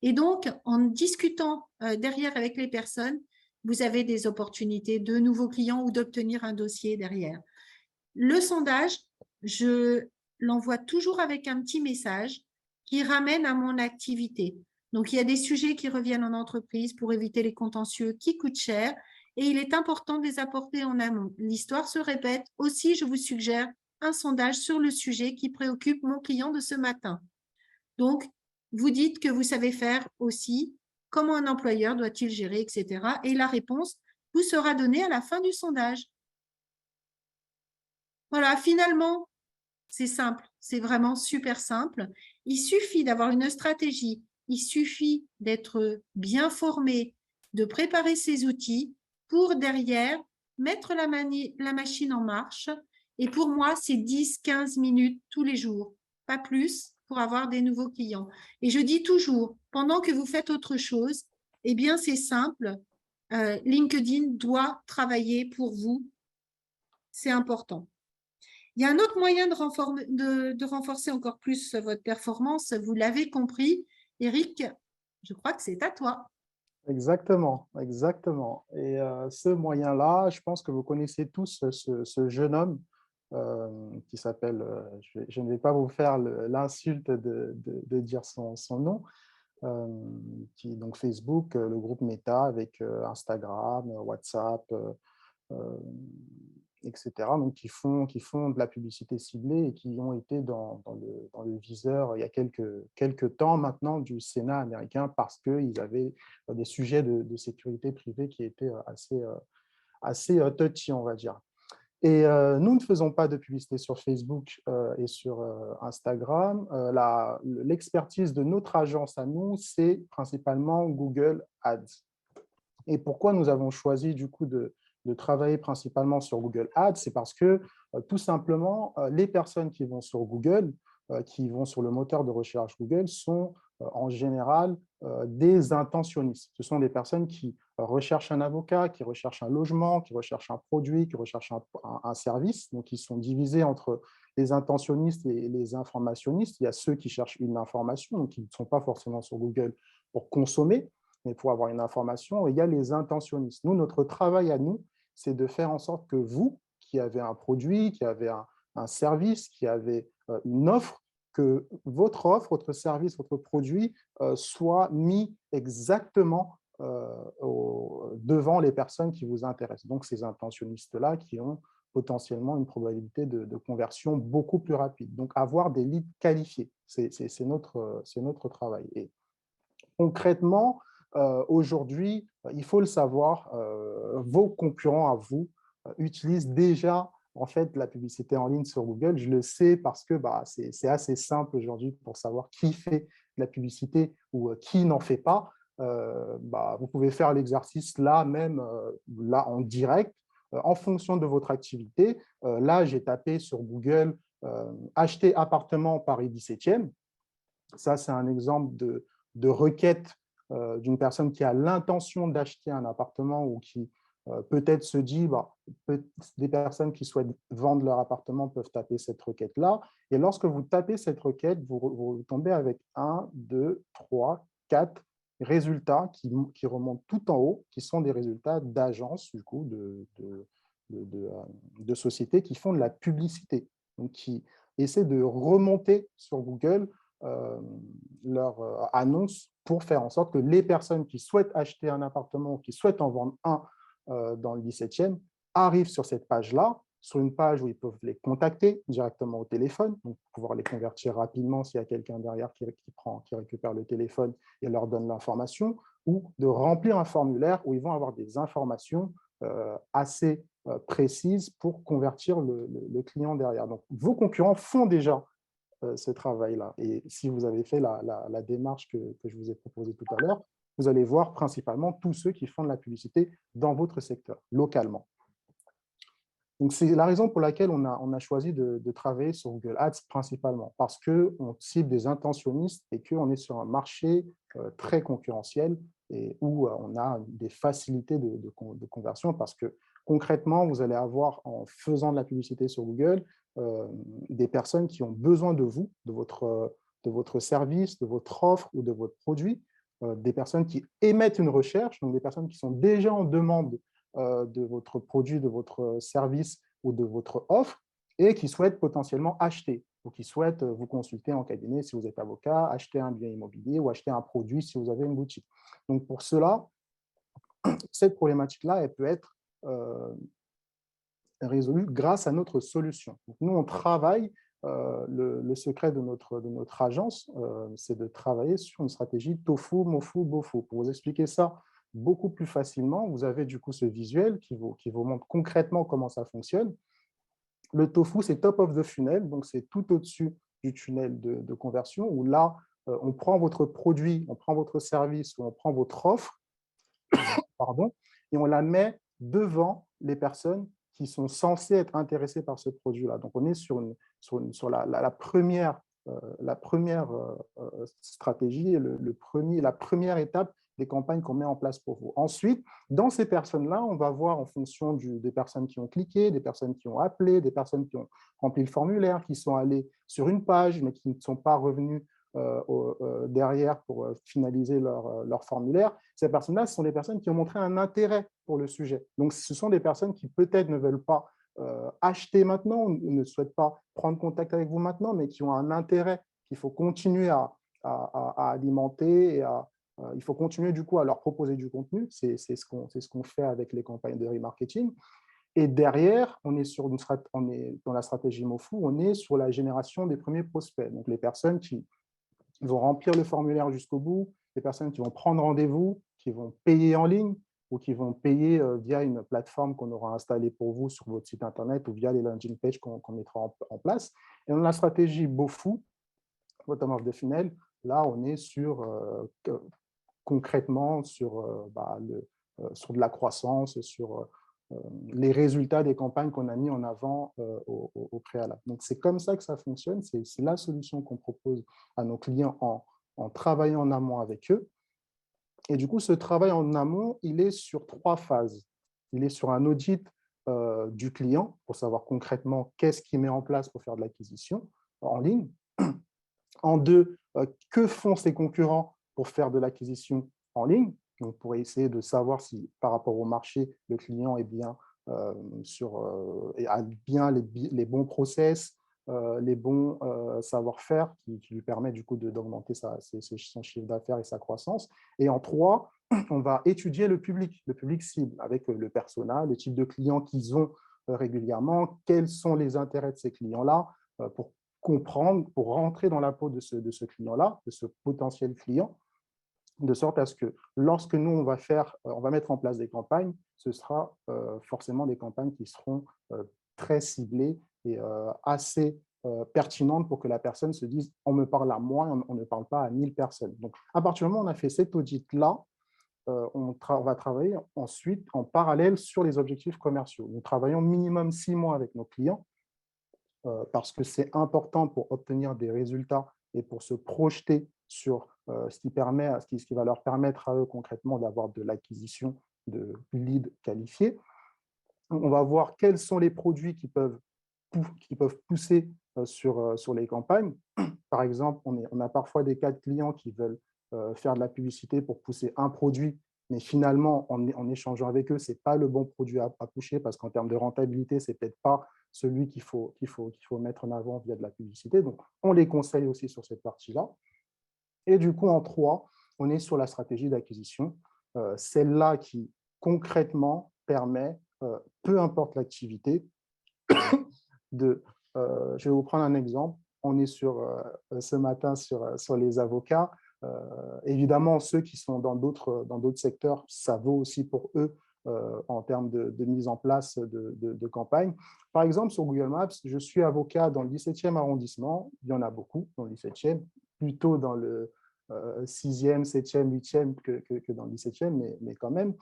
Et donc, en discutant derrière avec les personnes, vous avez des opportunités de nouveaux clients ou d'obtenir un dossier derrière. Le sondage, je l'envoie toujours avec un petit message qui ramène à mon activité. Donc, il y a des sujets qui reviennent en entreprise pour éviter les contentieux qui coûtent cher et il est important de les apporter en amont. L'histoire se répète. Aussi, je vous suggère un sondage sur le sujet qui préoccupe mon client de ce matin. Donc, vous dites que vous savez faire aussi comment un employeur doit-il gérer, etc. Et la réponse vous sera donnée à la fin du sondage. Voilà, finalement, c'est simple, c'est vraiment super simple. Il suffit d'avoir une stratégie, il suffit d'être bien formé, de préparer ses outils pour derrière mettre la machine en marche. Et pour moi, c'est 10-15 minutes tous les jours, pas plus, pour avoir des nouveaux clients. Et je dis toujours, pendant que vous faites autre chose, eh bien, c'est simple, LinkedIn doit travailler pour vous, c'est important. Il y a un autre moyen de renforcer encore plus votre performance, vous l'avez compris. Eric, je crois que c'est à toi. Exactement, exactement. Et ce moyen-là, je pense que vous connaissez tous ce jeune homme qui s'appelle, je ne vais pas vous faire l'insulte de dire son nom, qui donc Facebook, le groupe Meta avec Instagram, WhatsApp, etc. Donc, qui font de la publicité ciblée et qui ont été dans le viseur il y a quelques temps maintenant du Sénat américain parce qu'ils avaient des sujets de sécurité privée qui étaient assez touchy, on va dire. Et nous ne faisons pas de publicité sur Facebook et sur Instagram. L'expertise de notre agence à nous, c'est principalement Google Ads. Et pourquoi nous avons choisi du coup de travailler principalement sur Google Ads, c'est parce que tout simplement, les personnes qui vont sur Google, qui vont sur le moteur de recherche Google, sont en général des intentionnistes. Ce sont des personnes qui recherchent un avocat, qui recherchent un logement, qui recherchent un produit, qui recherchent un service. Donc, ils sont divisés entre les intentionnistes et les informationnistes. Il y a ceux qui cherchent une information, donc qui ne sont pas forcément sur Google pour consommer, mais pour avoir une information. Il y a les intentionnistes. Nous, notre travail à nous, c'est de faire en sorte que vous, qui avez un produit, qui avez un service, qui avez une offre, que votre offre, votre service, votre produit soit mis exactement devant les personnes qui vous intéressent. Donc, ces intentionnistes-là qui ont potentiellement une probabilité de conversion beaucoup plus rapide. Donc, avoir des leads qualifiés, c'est notre travail. Et concrètement, aujourd'hui, il faut le savoir, vos concurrents à vous utilisent déjà en fait la publicité en ligne sur Google. Je le sais parce que c'est assez simple aujourd'hui pour savoir qui fait de la publicité ou qui n'en fait pas. Vous pouvez faire l'exercice là même, là en direct, en fonction de votre activité. Là, j'ai tapé sur Google acheter appartement Paris 17e. Ça, c'est un exemple de requête d'une personne qui a l'intention d'acheter un appartement ou qui peut-être se dit, des personnes qui souhaitent vendre leur appartement peuvent taper cette requête-là. Et lorsque vous tapez cette requête, vous tombez avec 1, 2, 3, 4 résultats qui remontent tout en haut, qui sont des résultats d'agences, du coup, de sociétés qui font de la publicité, donc qui essaient de remonter sur Google leur annonce pour faire en sorte que les personnes qui souhaitent acheter un appartement ou qui souhaitent en vendre un dans le 17e arrivent sur cette page-là, sur une page où ils peuvent les contacter directement au téléphone, donc pouvoir les convertir rapidement s'il y a quelqu'un derrière qui récupère le téléphone et leur donne l'information, ou de remplir un formulaire où ils vont avoir des informations assez précises pour convertir le client derrière. Donc, vos concurrents font déjà ce travail-là. Et si vous avez fait la démarche que je vous ai proposée tout à l'heure, vous allez voir principalement tous ceux qui font de la publicité dans votre secteur, localement. Donc, c'est la raison pour laquelle on a choisi de travailler sur Google Ads principalement, parce qu'on cible des intentionnistes et qu'on est sur un marché très concurrentiel et où on a des facilités de conversion, parce que concrètement, vous allez avoir, en faisant de la publicité sur Google, des personnes qui ont besoin de vous, de votre service, de votre offre ou de votre produit, des personnes qui émettent une recherche, donc des personnes qui sont déjà en demande de votre produit, de votre service ou de votre offre et qui souhaitent potentiellement acheter ou qui souhaitent vous consulter en cabinet si vous êtes avocat, acheter un bien immobilier ou acheter un produit si vous avez une boutique. Donc, pour cela, cette problématique-là, elle peut être résolue grâce à notre solution. Donc, nous, on travaille, le secret de notre agence, c'est de travailler sur une stratégie tofu, mofu, bofu. Pour vous expliquer ça beaucoup plus facilement, vous avez du coup ce visuel qui vous montre concrètement comment ça fonctionne. Le tofu, c'est top of the funnel, donc c'est tout au-dessus du tunnel de conversion, où là, on prend votre produit, on prend votre service ou on prend votre offre, pardon, et on la met devant les personnes qui sont censées être intéressées par ce produit-là. Donc, on est sur la première stratégie, la première étape des campagnes qu'on met en place pour vous. Ensuite, dans ces personnes-là, on va voir en fonction des personnes qui ont cliqué, des personnes qui ont appelé, des personnes qui ont rempli le formulaire, qui sont allées sur une page, mais qui ne sont pas revenues derrière pour finaliser leur formulaire. Ces personnes-là, ce sont des personnes qui ont montré un intérêt pour le sujet. Donc, ce sont des personnes qui peut-être ne veulent pas acheter maintenant, ne souhaitent pas prendre contact avec vous maintenant, mais qui ont un intérêt qu'il faut continuer à alimenter et il faut continuer du coup à leur proposer du contenu. C'est ce qu'on fait avec les campagnes de remarketing. Et derrière, on est dans la stratégie MoFu, on est sur la génération des premiers prospects. Donc, les personnes qui vont remplir le formulaire jusqu'au bout, les personnes qui vont prendre rendez-vous, qui vont payer en ligne ou qui vont payer via une plateforme qu'on aura installée pour vous sur votre site internet ou via les landing pages qu'on mettra en place. Et dans la stratégie BOFU, bottom of the funnel, là, on est concrètement sur de la croissance, sur les résultats des campagnes qu'on a mis en avant au préalable. Donc, c'est comme ça que ça fonctionne. C'est la solution qu'on propose à nos clients en travaillant en amont avec eux. Et du coup, ce travail en amont, il est sur 3 phases. Il est sur un audit du client pour savoir concrètement qu'est-ce qu'il met en place pour faire de l'acquisition en ligne. En 2, que font ses concurrents pour faire de l'acquisition en ligne. Donc, pour essayer de savoir si, par rapport au marché, le client est bien a bien les bons process, les bons savoir-faire qui lui permettent du coup d'augmenter son chiffre d'affaires et sa croissance. Et en 3, on va étudier le public cible avec le persona, le type de client qu'ils ont régulièrement, quels sont les intérêts de ces clients-là, pour comprendre, pour rentrer dans la peau de ce client-là, de ce potentiel client, de sorte à ce que lorsque nous, on va mettre en place des campagnes, ce sera forcément des campagnes qui seront très ciblées et assez pertinentes pour que la personne se dise « on me parle à moi, on ne parle pas à 1000 personnes ». Donc, à partir du moment où on a fait cet audit-là, on va travailler ensuite en parallèle sur les objectifs commerciaux. Nous travaillons minimum 6 mois avec nos clients parce que c'est important pour obtenir des résultats et pour se projeter sur ce qui va leur permettre à eux concrètement d'avoir de l'acquisition de leads qualifiés. On va voir quels sont les produits qui peuvent pousser sur les campagnes. Par exemple, on a parfois des cas de clients qui veulent faire de la publicité pour pousser un produit, mais finalement, en échangeant avec eux, ce n'est pas le bon produit à pusher parce qu'en termes de rentabilité, ce n'est peut-être pas celui qu'il faut mettre en avant via de la publicité. Donc, on les conseille aussi sur cette partie-là. Et du coup, en 3, on est sur la stratégie d'acquisition, celle-là qui concrètement permet, peu importe l'activité, je vais vous prendre un exemple. On est ce matin sur les avocats. Évidemment, ceux qui sont dans d'autres secteurs, ça vaut aussi pour eux en termes de mise en place de campagne. Par exemple, sur Google Maps, je suis avocat dans le 17e arrondissement. Il y en a beaucoup dans le 17e, plutôt dans le 6e, 7e, 8e que dans le 17e, mais quand même.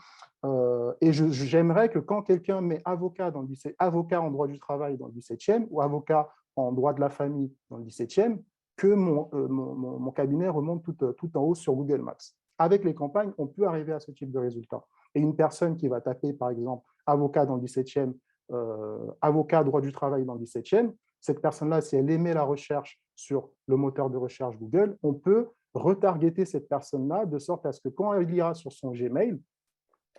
Et j'aimerais que quand quelqu'un met avocat en droit du travail dans le 17e ou avocat en droit de la famille dans le 17e, que mon cabinet remonte tout en haut sur Google Maps. Avec les campagnes, on peut arriver à ce type de résultat. Et une personne qui va taper, par exemple, avocat dans le 17e, avocat droit du travail dans le 17e, cette personne-là, si elle émet la recherche sur le moteur de recherche Google, on peut retargeter cette personne-là de sorte à ce que quand elle ira sur son Gmail,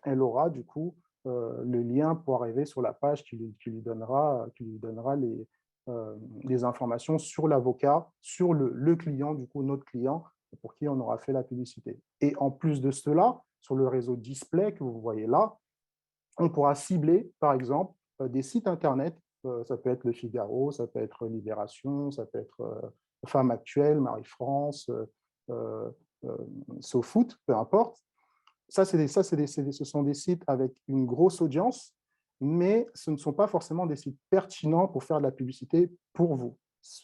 elle aura du coup le lien pour arriver sur la page qui lui donnera les informations sur l'avocat, sur le client, du coup notre client, pour qui on aura fait la publicité. Et en plus de cela, sur le réseau display que vous voyez là, on pourra cibler, par exemple, des sites Internet. Ça peut être Le Figaro, ça peut être Libération, ça peut être Femme Actuelle, Marie-France, SoFoot, peu importe. Ce sont des sites avec une grosse audience, mais ce ne sont pas forcément des sites pertinents pour faire de la publicité pour vous.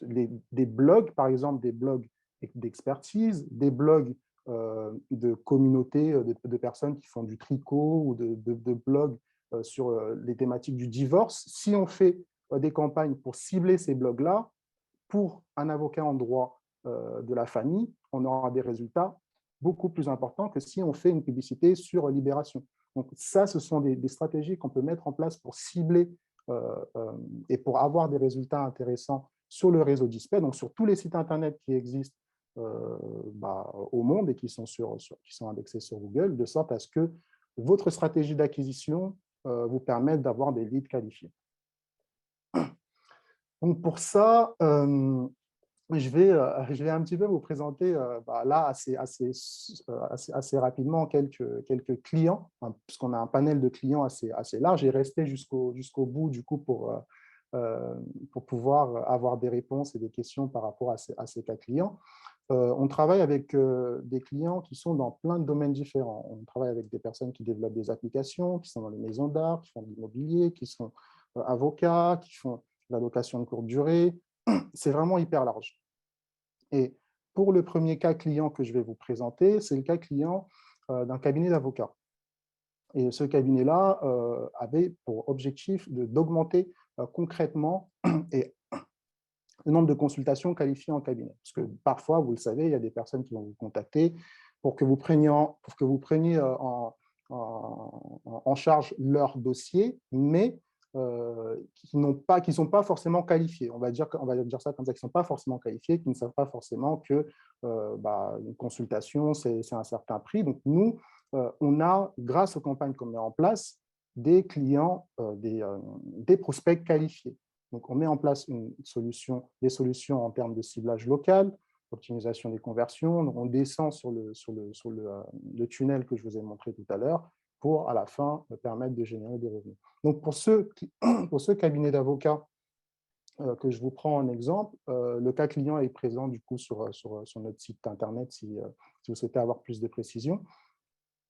Des blogs, par exemple, des blogs d'expertise, des blogs de communautés de personnes qui font du tricot ou de blogs sur les thématiques du divorce. Si on fait des campagnes pour cibler ces blogs-là, pour un avocat en droit de la famille, on aura des résultats beaucoup plus importants que si on fait une publicité sur Libération. Donc ça, ce sont des stratégies qu'on peut mettre en place pour cibler et pour avoir des résultats intéressants sur le réseau display, donc sur tous les sites Internet qui existent au monde et qui sont indexés sur Google, de sorte à ce que votre stratégie d'acquisition vous permette d'avoir des leads qualifiés. Donc pour ça, je vais un petit peu vous présenter là assez rapidement quelques clients, hein, puisqu'on a un panel de clients assez large et rester jusqu'au bout du coup pour pouvoir avoir des réponses et des questions par rapport à ces cas clients. On travaille avec des clients qui sont dans plein de domaines différents. On travaille avec des personnes qui développent des applications, qui sont dans les maisons d'art, qui font de l'immobilier, qui sont avocats, qui font de la location de courte durée. C'est vraiment hyper large. Et pour le premier cas client que je vais vous présenter, c'est le cas client d'un cabinet d'avocats. Et ce cabinet-là avait pour objectif d'augmenter concrètement et le nombre de consultations qualifiées en cabinet. Parce que parfois, vous le savez, il y a des personnes qui vont vous contacter pour que vous preniez en charge leur dossier, mais qui ne sont pas forcément qualifiés. On va dire ça comme ça, qui ne sont pas forcément qualifiés, qui ne savent pas forcément que une consultation, c'est un certain prix. Donc nous, on a, grâce aux campagnes qu'on met en place, des clients, des prospects qualifiés. Donc, on met en place des solutions en termes de ciblage local, optimisation des conversions. Donc, on descend sur le tunnel que je vous ai montré tout à l'heure. pour, à la fin, permettre de générer des revenus. Donc, pour ce cabinet d'avocats que je vous prends en exemple, le cas client est présent du coup sur notre site internet si vous souhaitez avoir plus de précisions.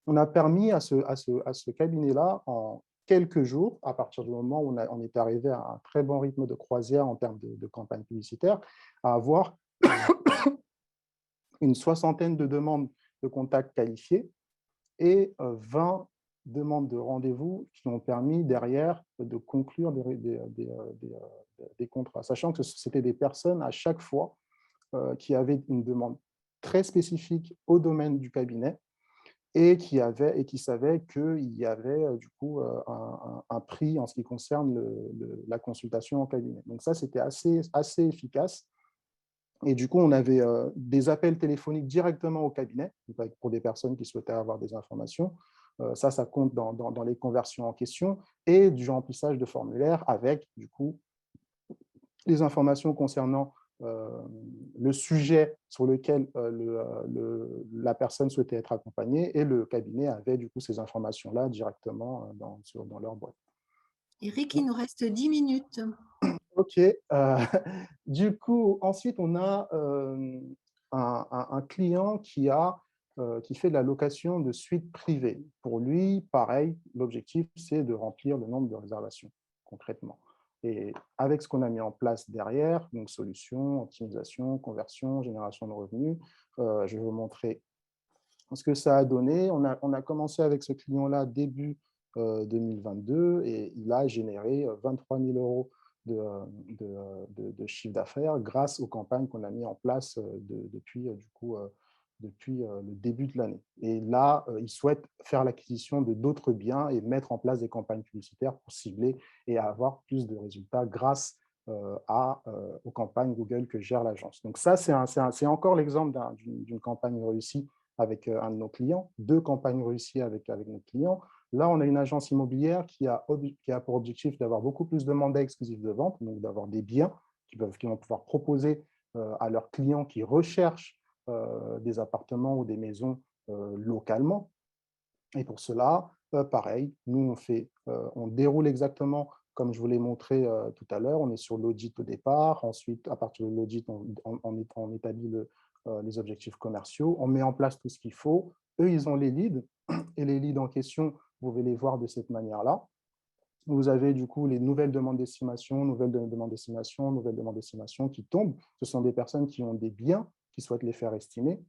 On a permis à ce cabinet-là, en quelques jours, à partir du moment où on est arrivé à un très bon rythme de croisière en termes de campagne publicitaire, à avoir une soixantaine de demandes de contacts qualifiés et 20 demandes de rendez-vous qui ont permis derrière de conclure des contrats, sachant que c'était des personnes à chaque fois qui avaient une demande très spécifique au domaine du cabinet et qui savaient qu'il y avait du coup un prix en ce qui concerne la consultation en cabinet. Donc ça, c'était assez efficace. Et du coup, on avait des appels téléphoniques directement au cabinet pour des personnes qui souhaitaient avoir des informations. Ça compte dans les conversions en question et du remplissage de formulaires avec, du coup, les informations concernant le sujet sur lequel la personne souhaitait être accompagnée et le cabinet avait, du coup, ces informations-là directement dans leur boîte. Eric, il nous reste 10 minutes. OK. Du coup, ensuite, on a un client qui fait de la location de suites privées. Pour lui, pareil, l'objectif, c'est de remplir le nombre de réservations, concrètement. Et avec ce qu'on a mis en place derrière, donc solution, optimisation, conversion, génération de revenus, je vais vous montrer ce que ça a donné. On a commencé avec ce client-là début 2022 et il a généré 23 000 € de chiffre d'affaires grâce aux campagnes qu'on a mis en place depuis le début de l'année. Et là, il souhaite faire l'acquisition de d'autres biens et mettre en place des campagnes publicitaires pour cibler et avoir plus de résultats grâce aux campagnes Google que gère l'agence. Donc ça, c'est encore l'exemple d'une campagne réussie avec un de nos clients, 2 campagnes réussies avec nos clients. Là, on a une agence immobilière qui a pour objectif d'avoir beaucoup plus de mandats exclusifs de vente, donc d'avoir des biens qui vont pouvoir proposer à leurs clients qui recherchent des appartements ou des maisons localement. Et pour cela, pareil, nous, on déroule exactement comme je vous l'ai montré tout à l'heure. On est sur l'audit au départ. Ensuite, à partir de l'audit, on établit les objectifs commerciaux. On met en place tout ce qu'il faut. Eux, ils ont les leads. Et les leads en question, vous pouvez les voir de cette manière-là. Vous avez du coup les nouvelles demandes d'estimation, nouvelles demandes d'estimation qui tombent. Ce sont des personnes qui ont des biens, qui souhaitent les faire estimer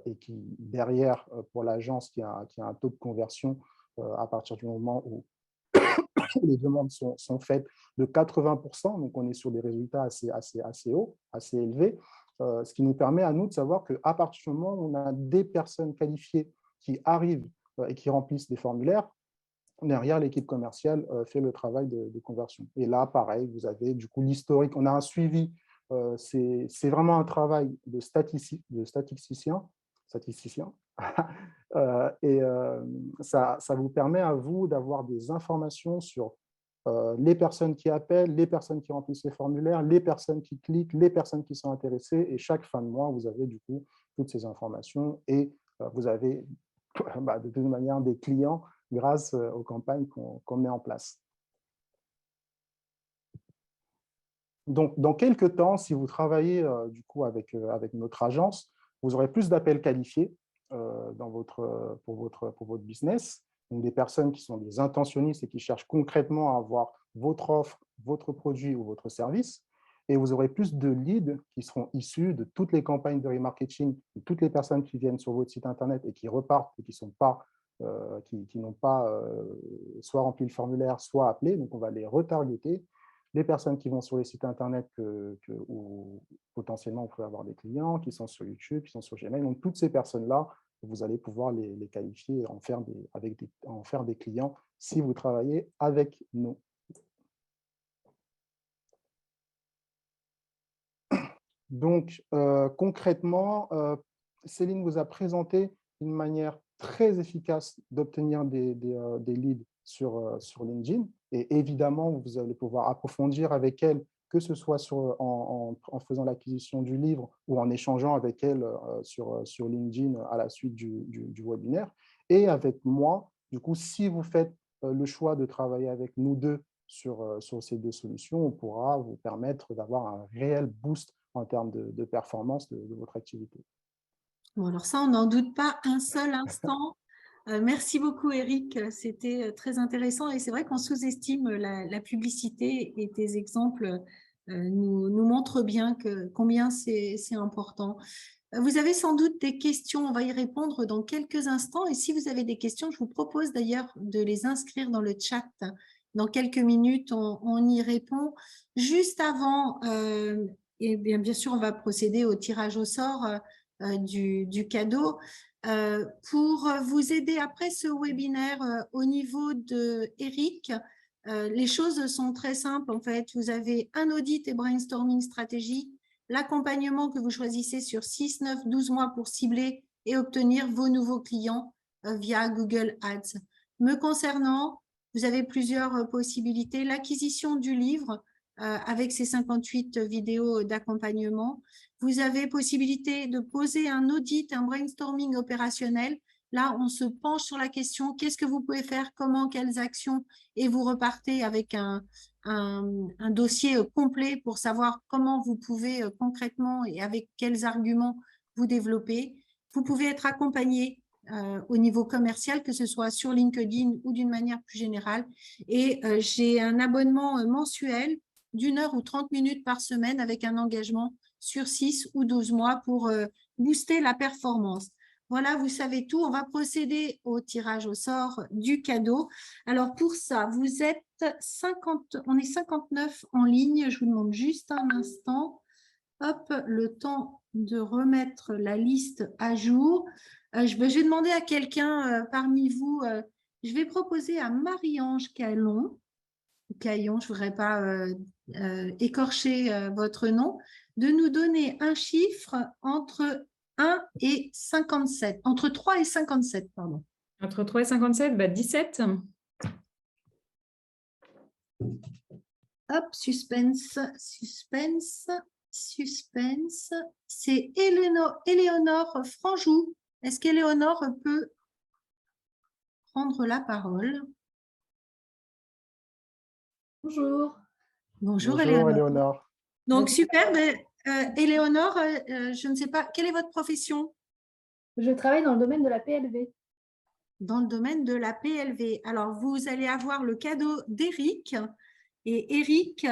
et qui, derrière, pour l'agence qui a un taux de conversion à partir du moment où les demandes sont faites de 80%, donc on est sur des résultats assez hauts, assez élevés, ce qui nous permet à nous de savoir qu'à partir du moment où on a des personnes qualifiées qui arrivent et qui remplissent des formulaires, derrière, l'équipe commerciale fait le travail de conversion. Et là, pareil, vous avez du coup l'historique. On a un suivi. C'est vraiment un travail de statisticien. Et ça vous permet à vous d'avoir des informations sur les personnes qui appellent, les personnes qui remplissent les formulaires, les personnes qui cliquent, les personnes qui sont intéressées. Et chaque fin de mois, vous avez du coup toutes ces informations et vous avez de toute manière des clients grâce aux campagnes qu'on met en place. Donc, dans quelques temps, si vous travaillez du coup avec notre agence, vous aurez plus d'appels qualifiés pour votre business. Donc, des personnes qui sont des intentionnistes et qui cherchent concrètement à avoir votre offre, votre produit ou votre service. Et vous aurez plus de leads qui seront issus de toutes les campagnes de remarketing, de toutes les personnes qui viennent sur votre site internet et qui repartent et qui n'ont pas soit rempli le formulaire, soit appelé. Donc, on va les retargeter. Les personnes qui vont sur les sites internet où potentiellement vous pouvez avoir des clients, qui sont sur YouTube, qui sont sur Gmail. Donc, toutes ces personnes-là, vous allez pouvoir les qualifier et en faire des clients si vous travaillez avec nous. Donc, concrètement, Céline vous a présenté une manière très efficace d'obtenir des leads sur LinkedIn. Et évidemment, vous allez pouvoir approfondir avec elle, que ce soit en faisant l'acquisition du livre ou en échangeant avec elle sur LinkedIn à la suite du webinaire. Et avec moi, Du coup, si vous faites le choix de travailler avec nous deux sur ces deux solutions, on pourra vous permettre d'avoir un réel boost en termes de performance de votre activité. Bon, alors ça, on n'en doute pas un seul instant. Merci beaucoup, Eric. C'était très intéressant et c'est vrai qu'on sous-estime la publicité et tes exemples nous montrent bien combien c'est important. Vous avez sans doute des questions, on va y répondre dans quelques instants. Et si vous avez des questions, je vous propose d'ailleurs de les inscrire dans le chat. Dans quelques minutes, on y répond. Juste avant, et bien sûr, on va procéder au tirage au sort du cadeau. Pour vous aider après ce webinaire au niveau de Eric, les choses sont très simples en fait. Vous avez un audit et brainstorming stratégie, l'accompagnement que vous choisissez sur 6, 9, 12 mois pour cibler et obtenir vos nouveaux clients via Google Ads. Me concernant, vous avez plusieurs possibilités. L'acquisition du livre avec ses 58 vidéos d'accompagnement. Vous avez possibilité de poser un audit, un brainstorming opérationnel. Là, on se penche sur la question, qu'est-ce que vous pouvez faire, comment, quelles actions, et vous repartez avec un dossier complet pour savoir comment vous pouvez concrètement et avec quels arguments vous développer. Vous pouvez être accompagné au niveau commercial, que ce soit sur LinkedIn ou d'une manière plus générale. Et j'ai un abonnement mensuel d'1 heure ou 30 minutes par semaine avec un engagement sur 6 ou 12 mois pour booster la performance. Voilà, vous savez tout. On va procéder au tirage au sort du cadeau. Alors, pour ça, vous êtes 50, on est 59 en ligne. Je vous demande juste un instant. Hop, le temps de remettre la liste à jour. Je vais demander à quelqu'un parmi vous, je vais proposer à Marie-Ange Caillon, je ne voudrais pas écorcher votre nom, de nous donner un chiffre entre 1 et 57, entre 3 et 57, pardon. Entre 3 et 57, 17. Hop, suspense. C'est Éléonore Franjou. Est-ce qu'Éléonore peut prendre la parole? Bonjour. Bonjour, Bonjour, Éléonore. Donc, super. Éléonore, je ne sais pas, quelle est votre profession? Je travaille dans le domaine de la PLV. Dans le domaine de la PLV. Alors, vous allez avoir le cadeau d'Eric. Et Eric,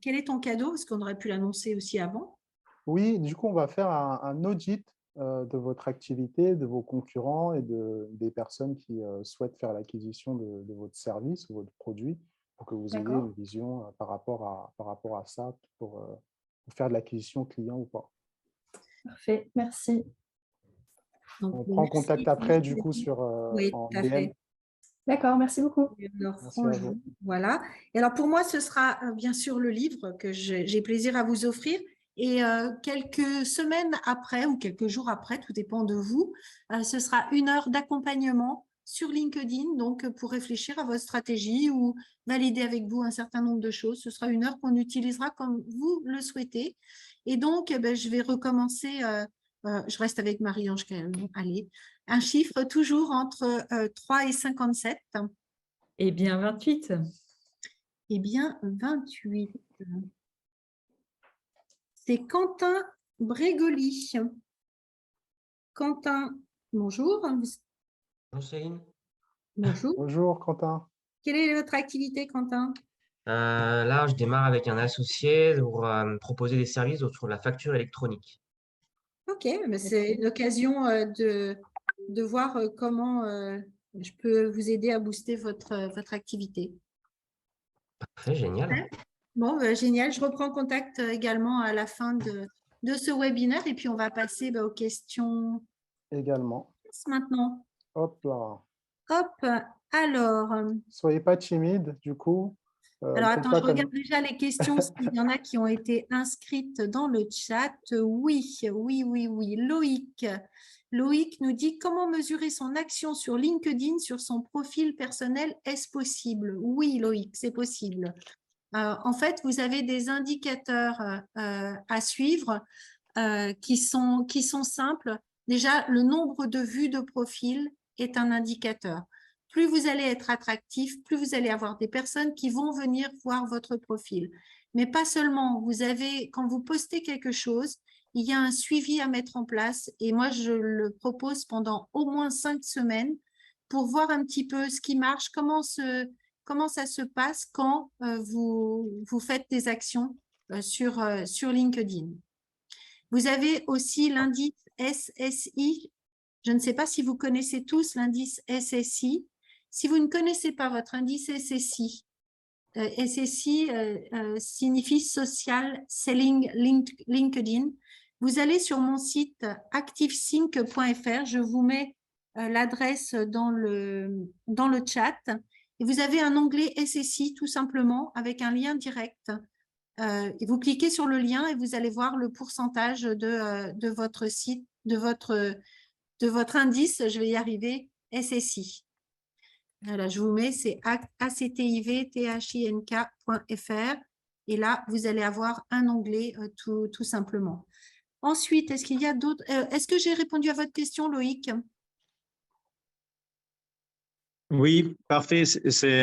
quel est ton cadeau? Parce qu'on aurait pu l'annoncer aussi avant. Oui, du coup, on va faire un audit de votre activité, de vos concurrents et des personnes qui souhaitent faire l'acquisition de votre service ou votre produit pour que vous ayez une vision par rapport à ça pour faire de l'acquisition client ou pas. Parfait, merci. Donc, on prend contact après, du coup, en DM. D'accord, merci beaucoup. Merci à vous. Voilà. Et alors, pour moi, ce sera bien sûr le livre que j'ai plaisir à vous offrir. Et quelques semaines après ou quelques jours après, tout dépend de vous, ce sera 1 heure d'accompagnement sur LinkedIn, donc pour réfléchir à votre stratégie ou valider avec vous un certain nombre de choses. Ce sera 1 heure qu'on utilisera comme vous le souhaitez. Et donc, je vais recommencer. Je reste avec Marie-Ange. Allez, un chiffre toujours entre 3 et 57. Eh bien, 28. Eh bien, 28. C'est Quentin Brégoli. Quentin, bonjour. Bonjour Céline. Bonjour. Bonjour Quentin. Quelle est votre activité, Quentin? Là, je démarre avec un associé pour me proposer des services autour de la facture électronique. Ok, c'est l'occasion de voir comment je peux vous aider à booster votre activité. Parfait, génial. Bon, génial. Je reprends contact également à la fin de ce webinaire et puis on va passer aux questions Également. maintenant. Hop là. Hop, alors. Soyez pas timide, du coup. Alors, attends, je regarde déjà les questions, s'il y en a qui ont été inscrites dans le chat. Oui. Loïc nous dit, comment mesurer son action sur LinkedIn sur son profil personnel? Est-ce possible? Oui, Loïc, c'est possible. En fait, vous avez des indicateurs à suivre qui sont simples. Déjà, le nombre de vues de profil est un indicateur. plus vous allez être attractif, plus vous allez avoir des personnes qui vont venir voir votre profil. Mais pas seulement, quand vous postez quelque chose, il y a un suivi à mettre en place et moi, je le propose pendant au moins 5 semaines pour voir un petit peu ce qui marche, comment ça se passe quand vous faites des actions sur LinkedIn. Vous avez aussi l'indice SSI. Je ne sais pas si vous connaissez tous l'indice SSI. Si vous ne connaissez pas votre indice SSI, SSI signifie Social Selling LinkedIn. Vous allez sur mon site activesync.fr. Je vous mets l'adresse dans le chat. Et vous avez un onglet SSI tout simplement avec un lien direct. Et vous cliquez sur le lien et vous allez voir le pourcentage de votre site, de votre indice, je vais y arriver, SSI. Voilà, je vous mets, c'est activthinc.fr et là, vous allez avoir un onglet tout simplement. Ensuite, est-ce qu'il y a d'autres… est-ce que j'ai répondu à votre question, Loïc? Oui, parfait.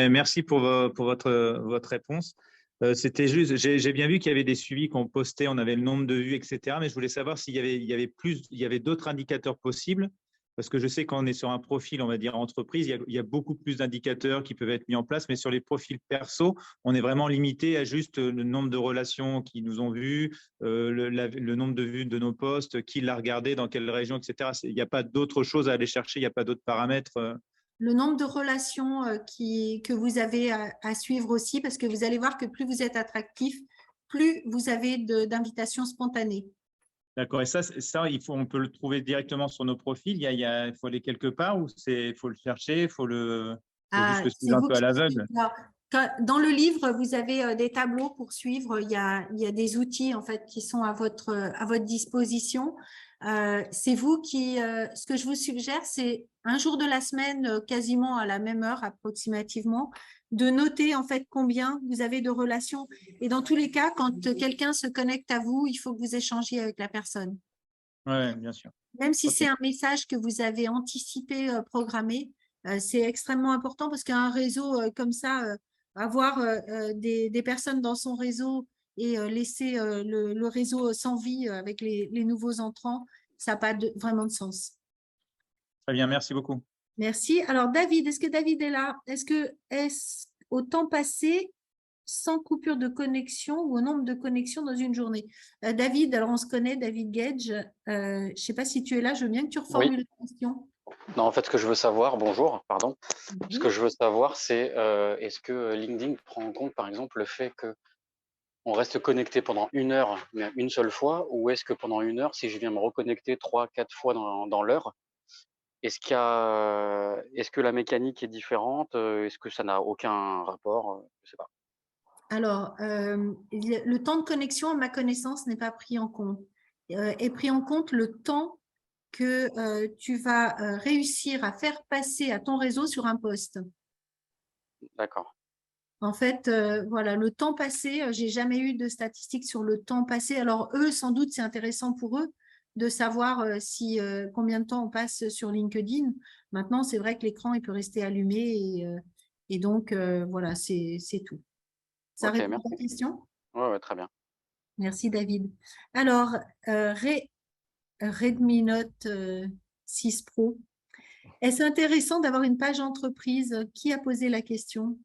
Merci pour votre réponse. C'était juste, j'ai bien vu qu'il y avait des suivis qu'on postait, on avait le nombre de vues, etc. Mais je voulais savoir s'il y avait d'autres indicateurs possibles. Parce que je sais qu'on est sur un profil, on va dire, entreprise, il y a beaucoup plus d'indicateurs qui peuvent être mis en place, mais sur les profils perso, on est vraiment limité à juste le nombre de relations qui nous ont vus, le nombre de vues de nos posts, qui l'a regardé, dans quelle région, etc. Il n'y a pas d'autres choses à aller chercher, il n'y a pas d'autres paramètres. Le nombre de relations que vous avez à suivre aussi, parce que vous allez voir que plus vous êtes attractif, plus vous avez d'invitations spontanées. D'accord. Et ça, on peut le trouver directement sur nos profils. Il faut aller quelque part ou il faut le chercher, il faut juste le suivre un peu à l'aveugle. Dans le livre, vous avez des tableaux pour suivre. Il y a des outils en fait qui sont à votre disposition. C'est vous ce que je vous suggère, c'est un jour de la semaine, quasiment à la même heure approximativement, de noter en fait combien vous avez de relations. Et dans tous les cas, quand quelqu'un se connecte à vous, il faut que vous échangiez avec la personne. Oui, bien sûr. Même si c'est un message que vous avez anticipé, programmé, c'est extrêmement important parce qu'un réseau comme ça, avoir des personnes dans son réseau et laisser le réseau sans vie avec les nouveaux entrants, ça n'a pas vraiment de sens. Très bien, merci beaucoup. Merci. Alors, David, est-ce que David est là? Est-ce au temps passé, sans coupure de connexion ou au nombre de connexions dans une journée? David, alors on se connaît, David Gage. Je ne sais pas si tu es là, je veux bien que tu reformules la question. Non, en fait, ce que je veux savoir, bonjour, pardon. Bonjour. Ce que je veux savoir, c'est est-ce que LinkedIn prend en compte, par exemple, le fait qu'on reste connecté pendant 1 heure, mais une seule fois, ou est-ce que pendant 1 heure, si je viens me reconnecter 3-4 fois dans l'heure, est-ce que la mécanique est différente? Est-ce que ça n'a aucun rapport? Je sais pas. Alors, le temps de connexion, à ma connaissance, n'est pas pris en compte. Est pris en compte le temps que tu vas réussir à faire passer à ton réseau sur un poste. D'accord. En fait, voilà, le temps passé, j'ai jamais eu de statistiques sur le temps passé. Alors, eux, sans doute, c'est intéressant pour eux de savoir combien de temps on passe sur LinkedIn. Maintenant, c'est vrai que l'écran, il peut rester allumé et donc, voilà, c'est tout. Ça répond à ta question? Oui, très bien. Merci, David. Alors, Redmi Note 6 Pro, est-ce intéressant d'avoir une page entreprise? Qui a posé la question?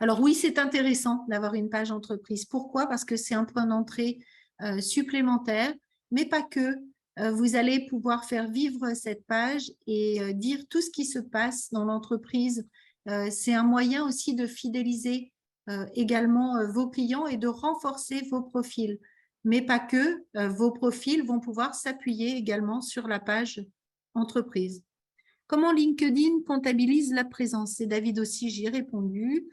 Alors oui, c'est intéressant d'avoir une page entreprise. Pourquoi? Parce que c'est un point d'entrée supplémentaire, mais pas que. Vous allez pouvoir faire vivre cette page et dire tout ce qui se passe dans l'entreprise. C'est un moyen aussi de fidéliser également vos clients et de renforcer vos profils. Mais pas que, vos profils vont pouvoir s'appuyer également sur la page entreprise. Comment LinkedIn comptabilise la présence? C'est David aussi, j'y ai répondu.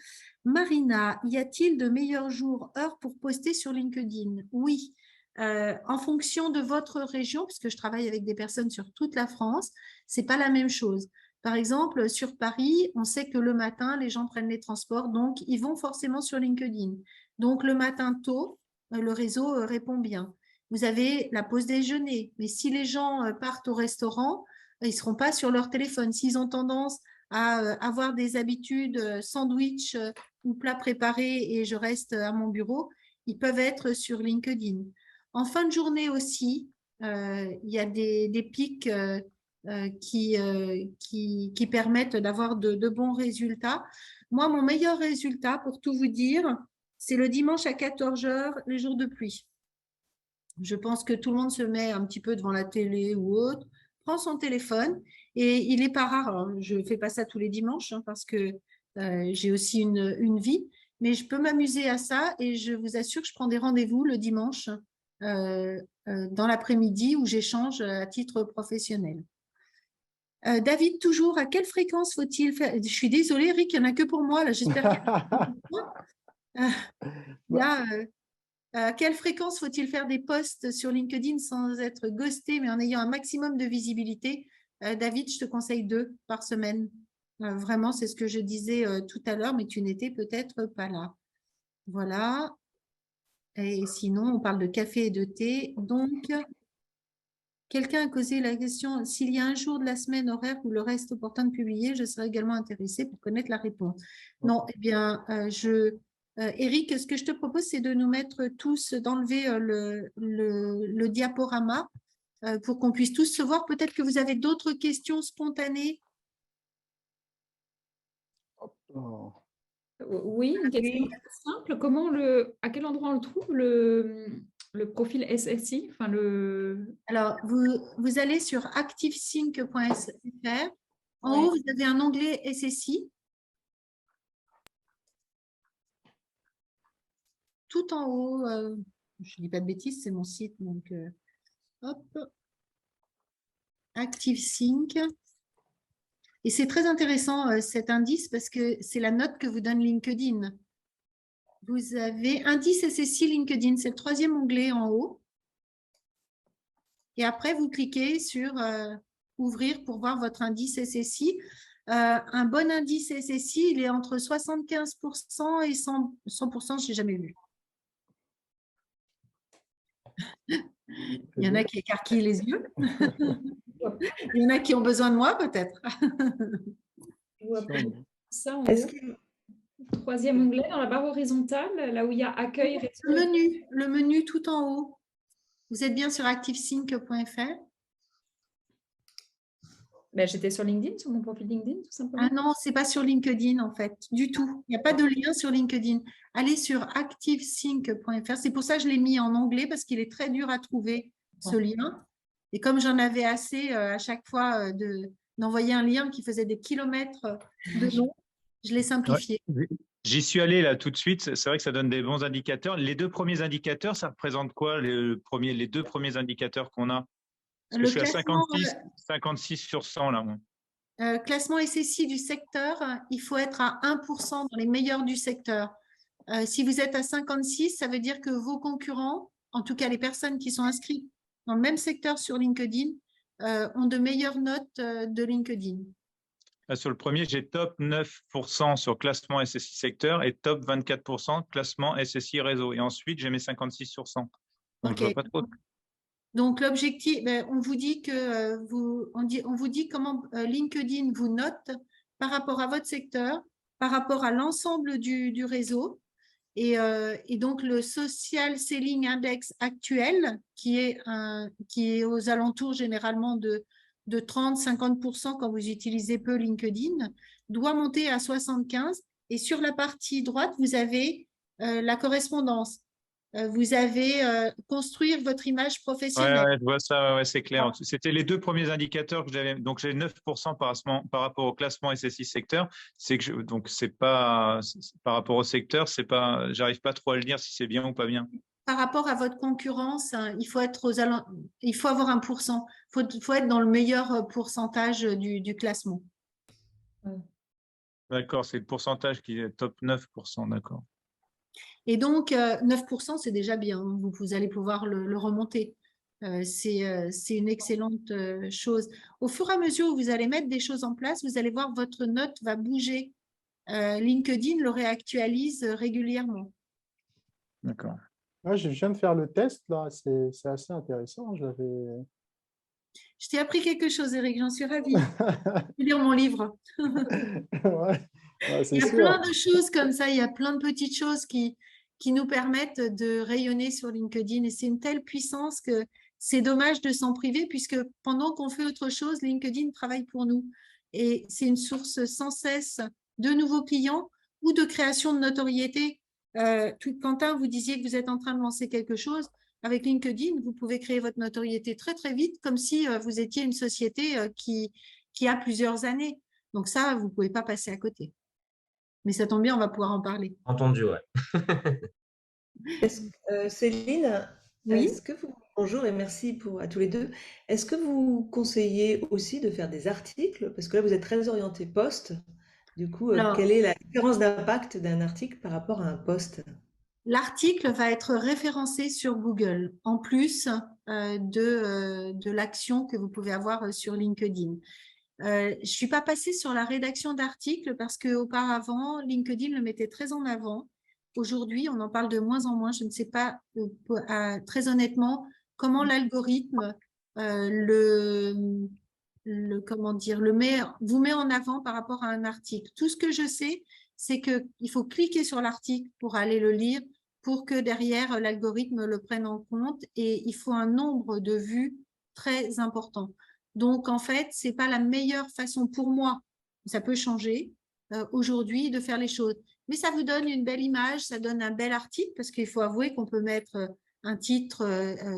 Marina, y a-t-il de meilleurs jours, heures pour poster sur LinkedIn? Oui, en fonction de votre région, puisque je travaille avec des personnes sur toute la France, ce n'est pas la même chose. Par exemple, sur Paris, on sait que le matin, les gens prennent les transports, donc ils vont forcément sur LinkedIn. Donc, le matin tôt, le réseau répond bien. Vous avez la pause déjeuner. Mais si les gens partent au restaurant, ils ne seront pas sur leur téléphone. S'ils ont tendance à avoir des habitudes sandwich ou plats préparés et je reste à mon bureau, ils peuvent être sur LinkedIn. En fin de journée aussi, il y a des pics qui permettent d'avoir de bons résultats. Moi, mon meilleur résultat, pour tout vous dire, c'est le dimanche à 14 h, les jours de pluie. Je pense que tout le monde se met un petit peu devant la télé ou autre, prend son téléphone et il n'est pas rare. Alors, je ne fais pas ça tous les dimanches parce que j'ai aussi une vie, mais je peux m'amuser à ça et je vous assure que je prends des rendez-vous le dimanche dans l'après-midi où j'échange à titre professionnel. David, toujours, à quelle fréquence faut-il faire? Je suis désolée, Eric, il n'y en a que pour moi, là, j'espère que... à quelle fréquence faut-il faire des posts sur LinkedIn sans être ghosté, mais en ayant un maximum de visibilité? David, je te conseille 2 par semaine. Vraiment, c'est ce que je disais tout à l'heure, mais tu n'étais peut-être pas là. Voilà. Et sinon, on parle de café et de thé. Donc, quelqu'un a posé la question, s'il y a un jour de la semaine horaire où le reste opportun de publier, je serais également intéressée pour connaître la réponse. Non, eh bien, Eric, ce que je te propose, c'est de nous mettre tous, d'enlever le diaporama pour qu'on puisse tous se voir. Peut-être que vous avez d'autres questions spontanées. Oh. Oui, une question simple. À quel endroit on le trouve, le profil SSI, enfin Alors, vous allez sur activesync.fr. En haut, vous avez un onglet SSI. Tout en haut, je ne dis pas de bêtises, c'est mon site. Donc, hop, ActiveSync. Et c'est très intéressant cet indice parce que c'est la note que vous donne LinkedIn. Vous avez indice SSI LinkedIn, c'est le 3e onglet en haut. Et après, vous cliquez sur ouvrir pour voir votre indice SSI. Un bon indice SSI, il est entre 75% et 100%, je n'ai jamais vu. Il y en a qui écarquillent les yeux. Il y en a qui ont besoin de moi, peut-être. Ça, en haut. 3e onglet, dans la barre horizontale, là où il y a accueil. Le menu tout en haut. Vous êtes bien sur activesync.fr? Ben, j'étais sur LinkedIn, sur mon profil LinkedIn, tout simplement. Ah non, ce n'est pas sur LinkedIn, en fait, du tout. Il n'y a pas de lien sur LinkedIn. Allez sur activesync.fr. C'est pour ça que je l'ai mis en anglais, parce qu'il est très dur à trouver, ce lien. Et comme j'en avais assez à chaque fois d'envoyer un lien qui faisait des kilomètres de long, je l'ai simplifié. Ouais. J'y suis allé là tout de suite. C'est vrai que ça donne des bons indicateurs. Les 2 premiers indicateurs, ça représente quoi, les 2 premiers indicateurs qu'on a? Parce que je suis à 56 sur 100 là. Moi. Classement SSI du secteur, il faut être à 1% dans les meilleurs du secteur. Si vous êtes à 56, ça veut dire que vos concurrents, en tout cas les personnes qui sont inscrites dans le même secteur sur LinkedIn, ont de meilleures notes de LinkedIn. Là, sur le premier, j'ai top 9% sur classement SSI secteur et top 24% classement SSI réseau. Et ensuite, j'ai mes 56 sur 100. Donc, je vois pas trop. Donc, l'objectif, on vous dit que on vous dit comment LinkedIn vous note par rapport à votre secteur, par rapport à l'ensemble du réseau. Et donc, le Social Selling Index actuel, qui est aux alentours généralement de 30-50% quand vous utilisez peu LinkedIn, doit monter à 75. Et sur la partie droite, vous avez la correspondance. Vous avez construire votre image professionnelle. Ouais, je vois ça, ouais, c'est clair. C'était les 2 premiers indicateurs que j'avais. Donc, j'ai 9% par rapport au classement SSI secteur. Donc, c'est pas par rapport au secteur, c'est pas, j'arrive pas trop à le dire si c'est bien ou pas bien. Par rapport à votre concurrence, il faut être il faut avoir 1%. Il faut être dans le meilleur pourcentage du classement. D'accord, c'est le pourcentage qui est top 9%, d'accord. Et donc, 9%, c'est déjà bien. Vous allez pouvoir le remonter. C'est une excellente chose. Au fur et à mesure où vous allez mettre des choses en place, vous allez voir votre note va bouger. LinkedIn le réactualise régulièrement. D'accord. Je viens de faire le test, là, c'est assez intéressant. Je t'ai appris quelque chose, Eric, j'en suis ravie. Je vais lire mon livre. Ouais, c'est Il y a sûr. plein de choses comme ça, il y a plein de petites choses qui nous permettent de rayonner sur LinkedIn. Et c'est une telle puissance que c'est dommage de s'en priver, puisque pendant qu'on fait autre chose, LinkedIn travaille pour nous. Et c'est une source sans cesse de nouveaux clients ou de création de notoriété. Quentin, vous disiez que vous êtes en train de lancer quelque chose. Avec LinkedIn, vous pouvez créer votre notoriété très, très vite, comme si vous étiez une société qui a plusieurs années. Donc ça, vous ne pouvez pas passer à côté. Mais ça tombe bien, on va pouvoir en parler. Entendu, ouais. Céline, Oui. bonjour et merci à tous les deux. Est-ce que vous conseillez aussi de faire des articles? Parce que là, vous êtes très orienté post. Du coup, quelle est la différence d'impact d'un article par rapport à un post? L'article va être référencé sur Google, en plus de l'action que vous pouvez avoir sur LinkedIn. Je ne suis pas passée sur la rédaction d'articles parce qu'auparavant, LinkedIn le mettait très en avant. Aujourd'hui, on en parle de moins en moins. Je ne sais pas, très honnêtement, comment l'algorithme vous met en avant par rapport à un article. Tout ce que je sais, c'est qu'il faut cliquer sur l'article pour aller le lire, pour que derrière, l'algorithme le prenne en compte, et il faut un nombre de vues très important. Donc, en fait, ce n'est pas la meilleure façon pour moi, ça peut changer aujourd'hui, de faire les choses. Mais ça vous donne une belle image, ça donne un bel article, parce qu'il faut avouer qu'on peut mettre un titre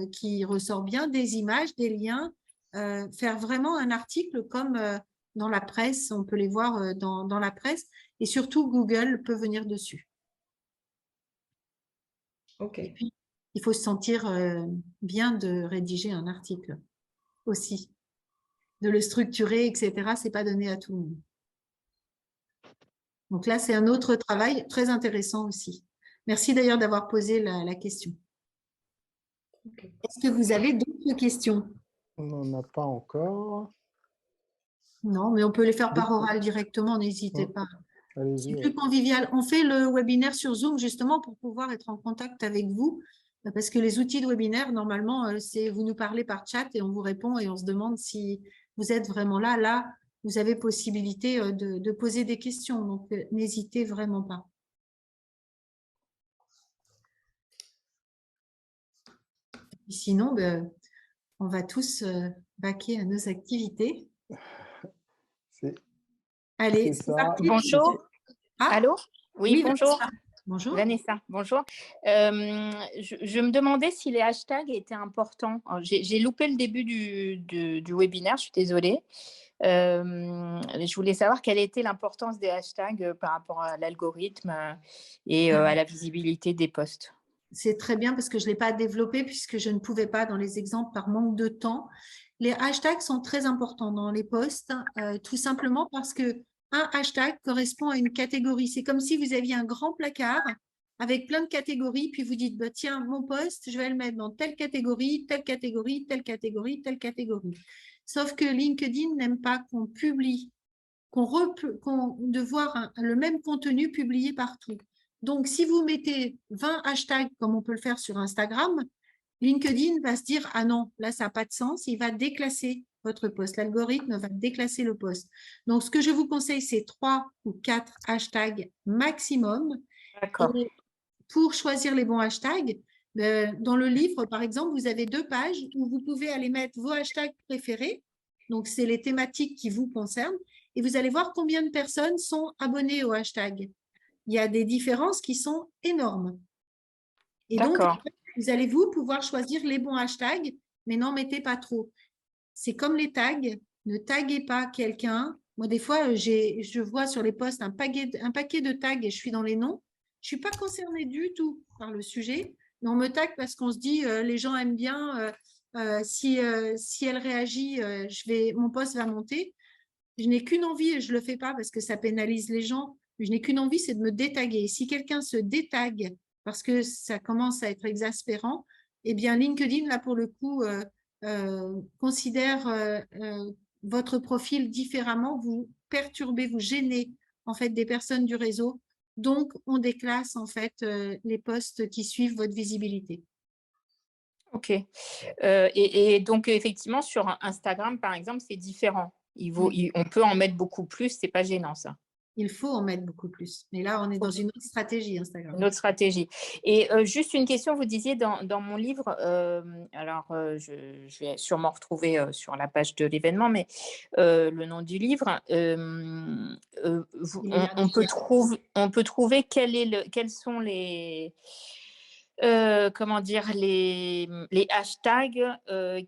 qui ressort bien, des images, des liens, faire vraiment un article comme dans la presse, on peut les voir dans la presse, et surtout Google peut venir dessus. Ok. Et puis, il faut se sentir bien de rédiger un article aussi. De le structurer, etc., ce n'est pas donné à tout le monde. Donc là, c'est un autre travail très intéressant aussi. Merci d'ailleurs d'avoir posé la question. Okay. Est-ce que vous avez d'autres questions? On n'en a pas encore. Non, mais on peut les faire par oral directement, n'hésitez pas. C'est plus convivial. On fait le webinaire sur Zoom justement pour pouvoir être en contact avec vous, parce que les outils de webinaire, normalement, c'est vous nous parlez par chat et on vous répond et on se demande si vous êtes vraiment là. Là, vous avez possibilité de poser des questions, donc n'hésitez vraiment pas. Et sinon, on va tous baquer à nos activités. Allez, c'est parti. Bonjour. Ah, allô? Oui, bonjour. Vanessa. Bonjour. Vanessa, bonjour. Je me demandais si les hashtags étaient importants. J'ai loupé le début du webinaire, je suis désolée. Je voulais savoir quelle était l'importance des hashtags par rapport à l'algorithme et à la visibilité des posts. C'est très bien parce que je ne l'ai pas développé puisque je ne pouvais pas dans les exemples par manque de temps. Les hashtags sont très importants dans les posts, tout simplement parce qu'un hashtag correspond à une catégorie. C'est comme si vous aviez un grand placard avec plein de catégories, puis vous dites, bah, tiens, mon post, je vais le mettre dans telle catégorie, telle catégorie, telle catégorie, telle catégorie. Sauf que LinkedIn n'aime pas qu'on publie, de voir le même contenu publié partout. Donc, si vous mettez 20 hashtags, comme on peut le faire sur Instagram, LinkedIn va se dire « Ah non, là, ça n'a pas de sens », il va déclasser votre post. L'algorithme va déclasser le post. Donc, ce que je vous conseille, c'est 3 ou 4 hashtags maximum. D'accord. Et pour choisir les bons hashtags, dans le livre, par exemple, vous avez 2 pages où vous pouvez aller mettre vos hashtags préférés. Donc, c'est les thématiques qui vous concernent. Et vous allez voir combien de personnes sont abonnées au hashtag. Il y a des différences qui sont énormes. Et donc, vous allez pouvoir choisir les bons hashtags, mais n'en mettez pas trop. C'est comme les tags. Ne taguez pas quelqu'un. Moi, des fois, je vois sur les posts un paquet de tags et je suis dans les noms. Je ne suis pas concernée du tout par le sujet, mais on me tague parce qu'on se dit les gens aiment bien. Si elle réagit, mon post va monter. Je n'ai qu'une envie et je ne le fais pas parce que ça pénalise les gens. Je n'ai qu'une envie, c'est de me détaguer. Si quelqu'un se détague parce que ça commence à être exaspérant, eh bien LinkedIn, là pour le coup, considère votre profil différemment. Vous perturbez, vous gênez en fait des personnes du réseau. Donc, on déclasse en fait les posts qui suivent votre visibilité. Ok. Et donc, effectivement, sur Instagram, par exemple, c'est différent. On peut en mettre beaucoup plus, c'est pas gênant, ça. Il faut en mettre beaucoup plus. Mais là, on est dans une autre stratégie Instagram. Une autre stratégie. Et juste une question, vous disiez dans mon livre, je vais sûrement retrouver sur la page de l'événement, mais le nom du livre, on peut trouver quels sont les comment dire, les hashtags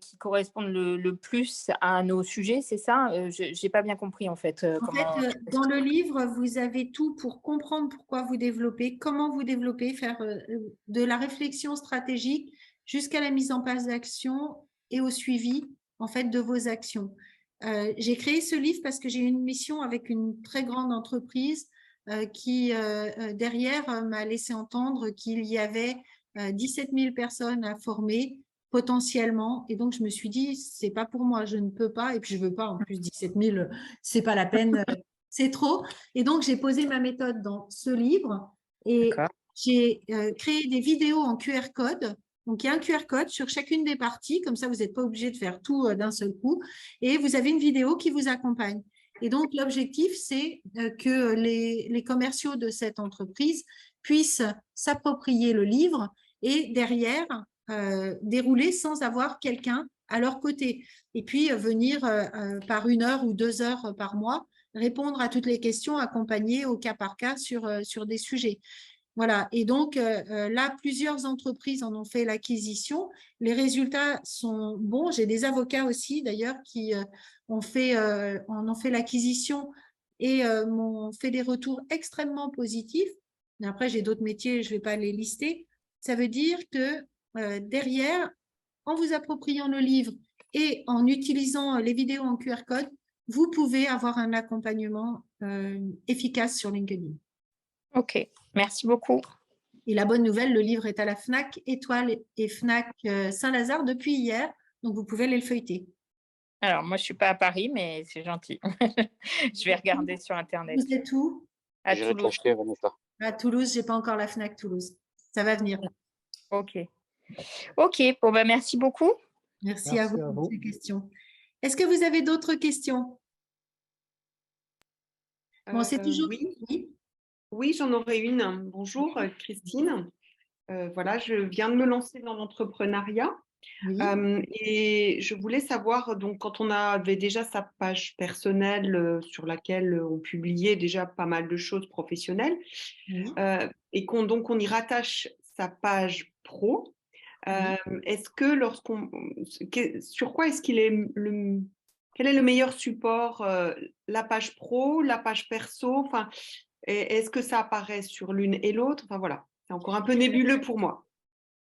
qui correspondent le plus à nos sujets, c'est ça? Je n'ai pas bien compris en fait. Dans le livre, vous avez tout pour comprendre pourquoi vous développez, comment vous développez, faire de la réflexion stratégique jusqu'à la mise en place d'actions et au suivi en fait de vos actions. J'ai créé ce livre parce que j'ai eu une mission avec une très grande entreprise qui derrière m'a laissé entendre qu'il y avait 17 000 personnes à former potentiellement. Et donc, je me suis dit, c'est pas pour moi, je ne peux pas. Et puis, je veux pas. En plus, 17 000, c'est pas la peine, c'est trop. Et donc, j'ai posé ma méthode dans ce livre et j'ai créé des vidéos en QR code. Donc, il y a un QR code sur chacune des parties. Comme ça, vous n'êtes pas obligé de faire tout d'un seul coup. Et vous avez une vidéo qui vous accompagne. Et donc, l'objectif, c'est que les commerciaux de cette entreprise puissent s'approprier le livre et derrière, dérouler sans avoir quelqu'un à leur côté. Et puis, venir par 1 heure ou 2 heures par mois, répondre à toutes les questions, accompagner au cas par cas sur des sujets. Voilà. Et donc, là, plusieurs entreprises en ont fait l'acquisition. Les résultats sont bons. J'ai des avocats aussi, d'ailleurs, qui en ont fait l'acquisition et m'ont fait des retours extrêmement positifs. Mais après, j'ai d'autres métiers, je ne vais pas les lister. Ça veut dire que derrière, en vous appropriant le livre et en utilisant les vidéos en QR code, vous pouvez avoir un accompagnement efficace sur LinkedIn. Ok, merci beaucoup. Et la bonne nouvelle, le livre est à la FNAC Étoile et FNAC Saint-Lazare depuis hier, donc vous pouvez aller le feuilleter. Alors, moi, je ne suis pas à Paris, mais c'est gentil. Je vais regarder sur Internet. Vous êtes où? À Toulouse. À Toulouse, je n'ai pas encore la FNAC Toulouse. Ça va venir. Ok. Ok, bon, ben, merci beaucoup. Merci à vous pour ces questions. Est-ce que vous avez d'autres questions? Bon, c'est toujours... Oui, j'en aurais une. Bonjour, Christine. Voilà, je viens de me lancer dans l'entrepreneuriat. Et je voulais savoir, donc, quand on avait déjà sa page personnelle sur laquelle on publiait déjà pas mal de choses professionnelles, et donc on y rattache sa page pro, est-ce que sur quoi est-ce qu'il est quel est le meilleur support, la page pro, la page perso, enfin, est-ce que ça apparaît sur l'une et l'autre? Enfin voilà, c'est encore un peu nébuleux pour moi.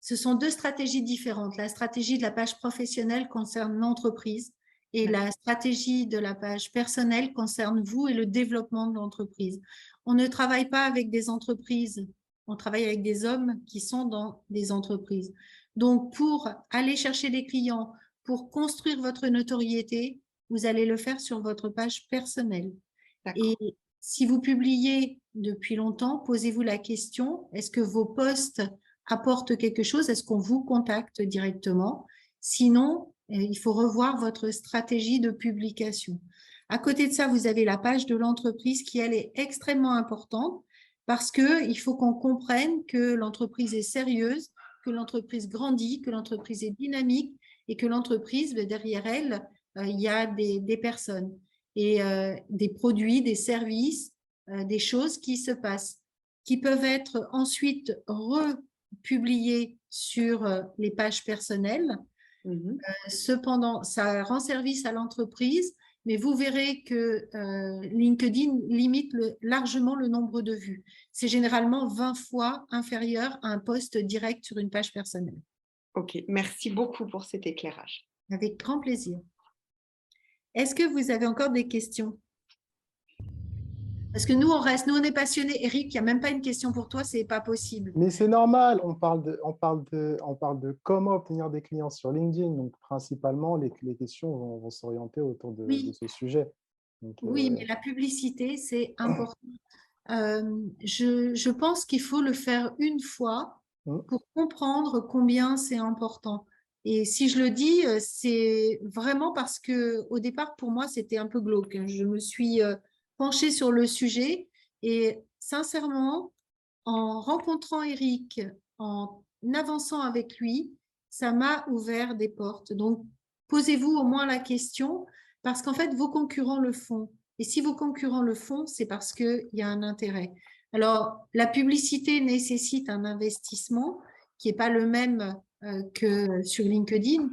Ce sont deux stratégies différentes. La stratégie de la page professionnelle concerne l'entreprise et la stratégie de la page personnelle concerne vous et le développement de l'entreprise. On ne travaille pas avec des entreprises, on travaille avec des hommes qui sont dans des entreprises. Donc, pour aller chercher des clients, pour construire votre notoriété, vous allez le faire sur votre page personnelle. Et si vous publiez depuis longtemps, posez-vous la question, est-ce que vos posts apportent quelque chose? Est-ce qu'on vous contacte directement? Sinon, il faut revoir votre stratégie de publication. À côté de ça, vous avez la page de l'entreprise qui, elle, est extrêmement importante parce qu'il faut qu'on comprenne que l'entreprise est sérieuse, que l'entreprise grandit, que l'entreprise est dynamique et que l'entreprise, derrière elle, il y a des personnes et des produits, des services, des choses qui se passent, qui peuvent être ensuite republiées sur les pages personnelles. Cependant, ça rend service à l'entreprise, mais vous verrez que LinkedIn limite largement le nombre de vues. C'est généralement 20 fois inférieur à un post direct sur une page personnelle. Ok, merci beaucoup pour cet éclairage. Avec grand plaisir. Est-ce que vous avez encore des questions? Parce que nous, on est passionnés. Eric, il n'y a même pas une question pour toi, ce n'est pas possible. Mais c'est normal, on parle de comment obtenir des clients sur LinkedIn. Donc, principalement, les questions vont s'orienter autour de ce sujet. Donc, oui, mais la publicité, c'est important. je pense qu'il faut le faire une fois pour comprendre combien c'est important. Et si je le dis, c'est vraiment parce que au départ, pour moi, c'était un peu glauque. Je me suis penchée sur le sujet et sincèrement, en rencontrant Eric, en avançant avec lui, ça m'a ouvert des portes. Donc, posez-vous au moins la question parce qu'en fait, vos concurrents le font. Et si vos concurrents le font, c'est parce qu'il y a un intérêt. Alors, la publicité nécessite un investissement qui n'est pas le même que sur LinkedIn,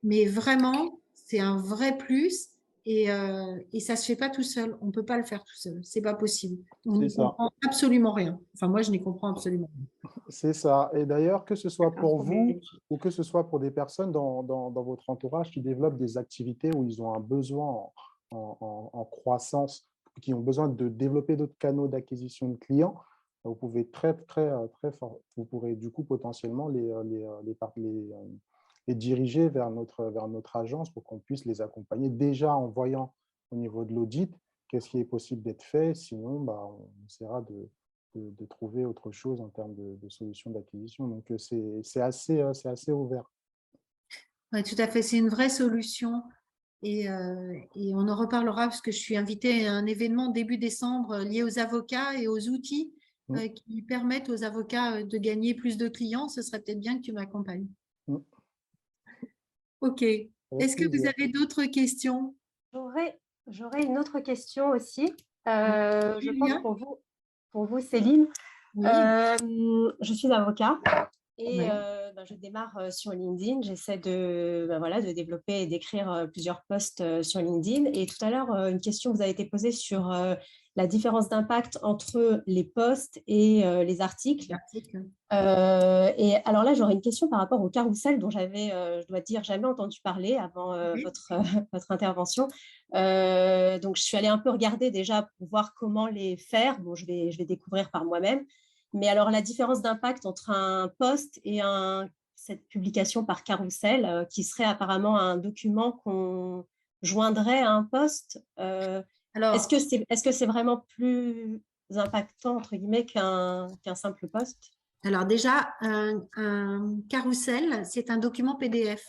mais vraiment, c'est un vrai plus et ça ne se fait pas tout seul. On ne peut pas le faire tout seul. Ce n'est pas possible. On n'y comprend absolument rien. Enfin, moi, je n'y comprends absolument rien. C'est ça. Et d'ailleurs, que ce soit pour vous ou que ce soit pour des personnes dans votre entourage qui développent des activités où ils ont un besoin en croissance, qui ont besoin de développer d'autres canaux d'acquisition de clients, vous pouvez très fort. Vous pourrez du coup potentiellement les diriger vers notre agence pour qu'on puisse les accompagner déjà en voyant au niveau de l'audit qu'est-ce qui est possible d'être fait. Sinon, on essaiera de trouver autre chose en termes de solutions d'acquisition. Donc, c'est assez ouvert. Oui, tout à fait. C'est une vraie solution. Et on en reparlera parce que je suis invitée à un événement début décembre lié aux avocats et aux outils qui permettent aux avocats de gagner plus de clients. Ce serait peut-être bien que tu m'accompagnes. OK. Est-ce que vous avez d'autres questions? J'aurais une autre question aussi. Je pense pour vous, Céline. Oui. Je suis avocat et je démarre sur LinkedIn. J'essaie de développer et d'écrire plusieurs posts sur LinkedIn. Et tout à l'heure, une question vous a été posée sur la différence d'impact entre les posts et les articles. Et alors là, j'aurais une question par rapport au carrousel dont j'avais, je dois dire, jamais entendu parler avant votre intervention. Donc, je suis allée un peu regarder déjà pour voir comment les faire. Bon, je vais découvrir par moi-même. Mais alors, la différence d'impact entre un post et cette publication par carrousel, qui serait apparemment un document qu'on joindrait à un post, est-ce que c'est vraiment plus impactant, entre guillemets, qu'un simple post? Alors déjà, un carrousel, c'est un document PDF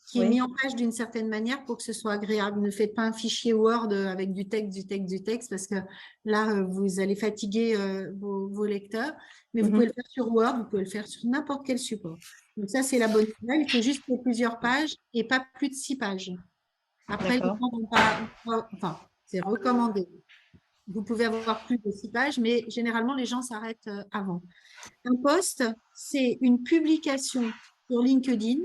qui est mis en page d'une certaine manière pour que ce soit agréable. Ne faites pas un fichier Word avec du texte, parce que là, vous allez fatiguer vos lecteurs. Mais vous pouvez le faire sur Word, vous pouvez le faire sur n'importe quel support. Donc ça, c'est la bonne nouvelle. Il faut juste faire plusieurs pages et pas plus de 6 pages. Après, les gens vont pas… Enfin, c'est recommandé. Vous pouvez avoir plus de 6 pages, mais généralement, les gens s'arrêtent avant. Un post, c'est une publication sur LinkedIn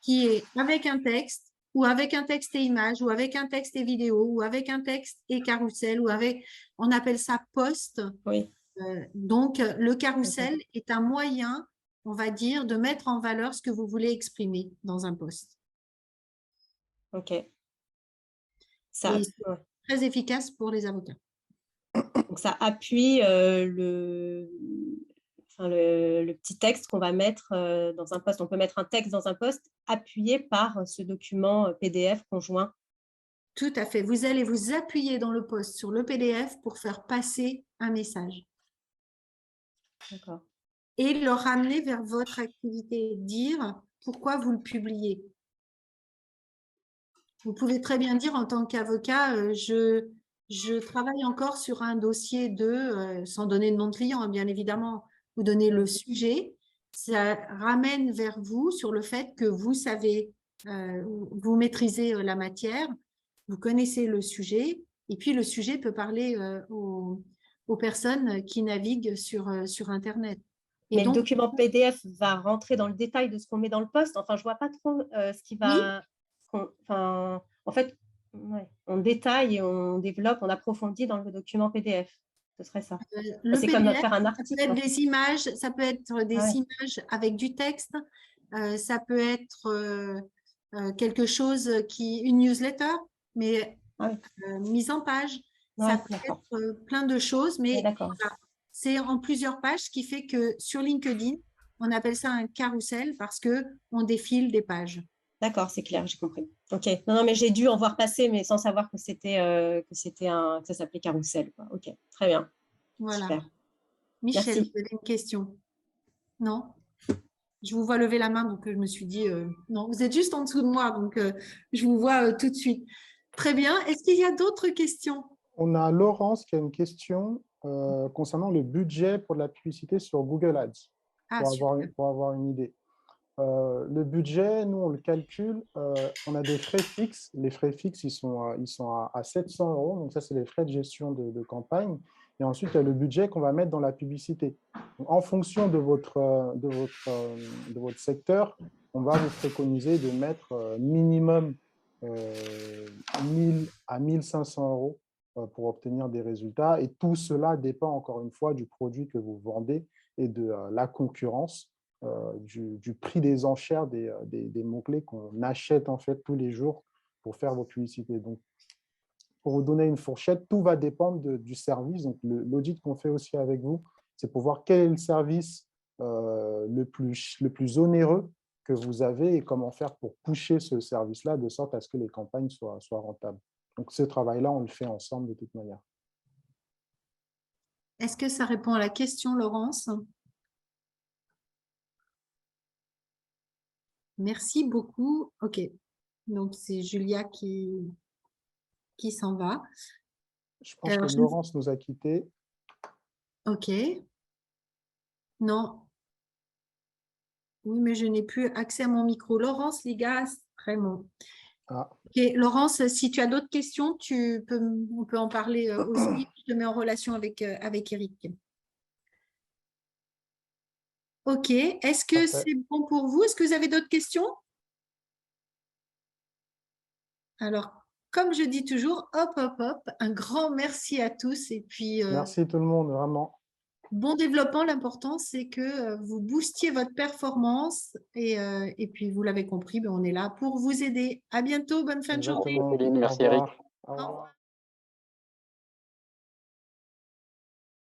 qui est avec un texte, ou avec un texte et image, ou avec un texte et vidéo, ou avec un texte et carrousel, on appelle ça post. Donc, le carrousel est un moyen, on va dire, de mettre en valeur ce que vous voulez exprimer dans un post. OK. C'est très efficace pour les avocats. Donc, ça appuie le petit texte qu'on va mettre dans un post. On peut mettre un texte dans un post appuyé par ce document PDF conjoint. Tout à fait. Vous allez vous appuyer dans le post sur le PDF pour faire passer un message. D'accord. Et le ramener vers votre activité, dire pourquoi vous le publiez. Vous pouvez très bien dire en tant qu'avocat, je travaille encore sur un dossier sans donner de nom de client, bien évidemment, vous donnez le sujet, ça ramène vers vous sur le fait que vous savez, vous maîtrisez la matière, vous connaissez le sujet, et puis le sujet peut parler aux personnes qui naviguent sur Internet. Et mais donc, le document PDF va rentrer dans le détail de ce qu'on met dans le post. Enfin, je ne vois pas trop ce qui va… en fait, on détaille et on développe, on approfondit dans le document PDF. Ce serait ça. C'est comme faire un article. Ça peut être des images, ça peut être des images avec du texte, ça peut être quelque chose une newsletter, mais mise en page. Ça peut être plein de choses, mais c'est en plusieurs pages, ce qui fait que sur LinkedIn, on appelle ça un carrousel parce qu'on défile des pages. D'accord, c'est clair, j'ai compris. OK. Non, mais j'ai dû en voir passer, mais sans savoir que ça s'appelait carrousel. OK, très bien. Voilà. Super. Michel, Merci. vous avez une question? Non? Je vous vois lever la main, donc je me suis dit, non, vous êtes juste en dessous de moi, donc je vous vois tout de suite. Très bien. Est-ce qu'il y a d'autres questions? On a Laurence qui a une question concernant le budget pour la publicité sur Google Ads, Ah, pour avoir une idée. Le budget, nous, on le calcule. On a des frais fixes. Les frais fixes, ils sont à 700 €. Donc, ça, c'est les frais de gestion de campagne. Et ensuite, il y a le budget qu'on va mettre dans la publicité. Donc, en fonction de votre secteur, on va vous préconiser de mettre minimum 1000 à 1500 € pour obtenir des résultats. Et tout cela dépend, encore une fois, du produit que vous vendez et de la concurrence. Du prix des enchères des mots-clés qu'on achète en fait tous les jours pour faire vos publicités. Donc, pour vous donner une fourchette, tout va dépendre du service. Donc, l'audit qu'on fait aussi avec vous, c'est pour voir quel est le service le plus onéreux que vous avez et comment faire pour pusher ce service-là de sorte à ce que les campagnes soient rentables. Donc, ce travail-là, on le fait ensemble de toute manière. Est-ce que ça répond à la question, Laurence? Merci beaucoup. OK. Donc, c'est Julia qui s'en va. Je pense que Laurence nous a quittés. OK. Non. Oui, mais je n'ai plus accès à mon micro. Laurence Ligas, vraiment. Ah. OK. Laurence, si tu as d'autres questions, on peut en parler aussi. Je te mets en relation avec Eric. OK. Est-ce que c'est bon pour vous? Est-ce que vous avez d'autres questions? Alors, comme je dis toujours, hop, hop, hop, un grand merci à tous. Et puis, merci tout le monde, vraiment. Bon développement, l'important, c'est que vous boostiez votre performance. Et puis, vous l'avez compris, on est là pour vous aider. À bientôt, bonne fin de journée. Merci Eric. Au revoir.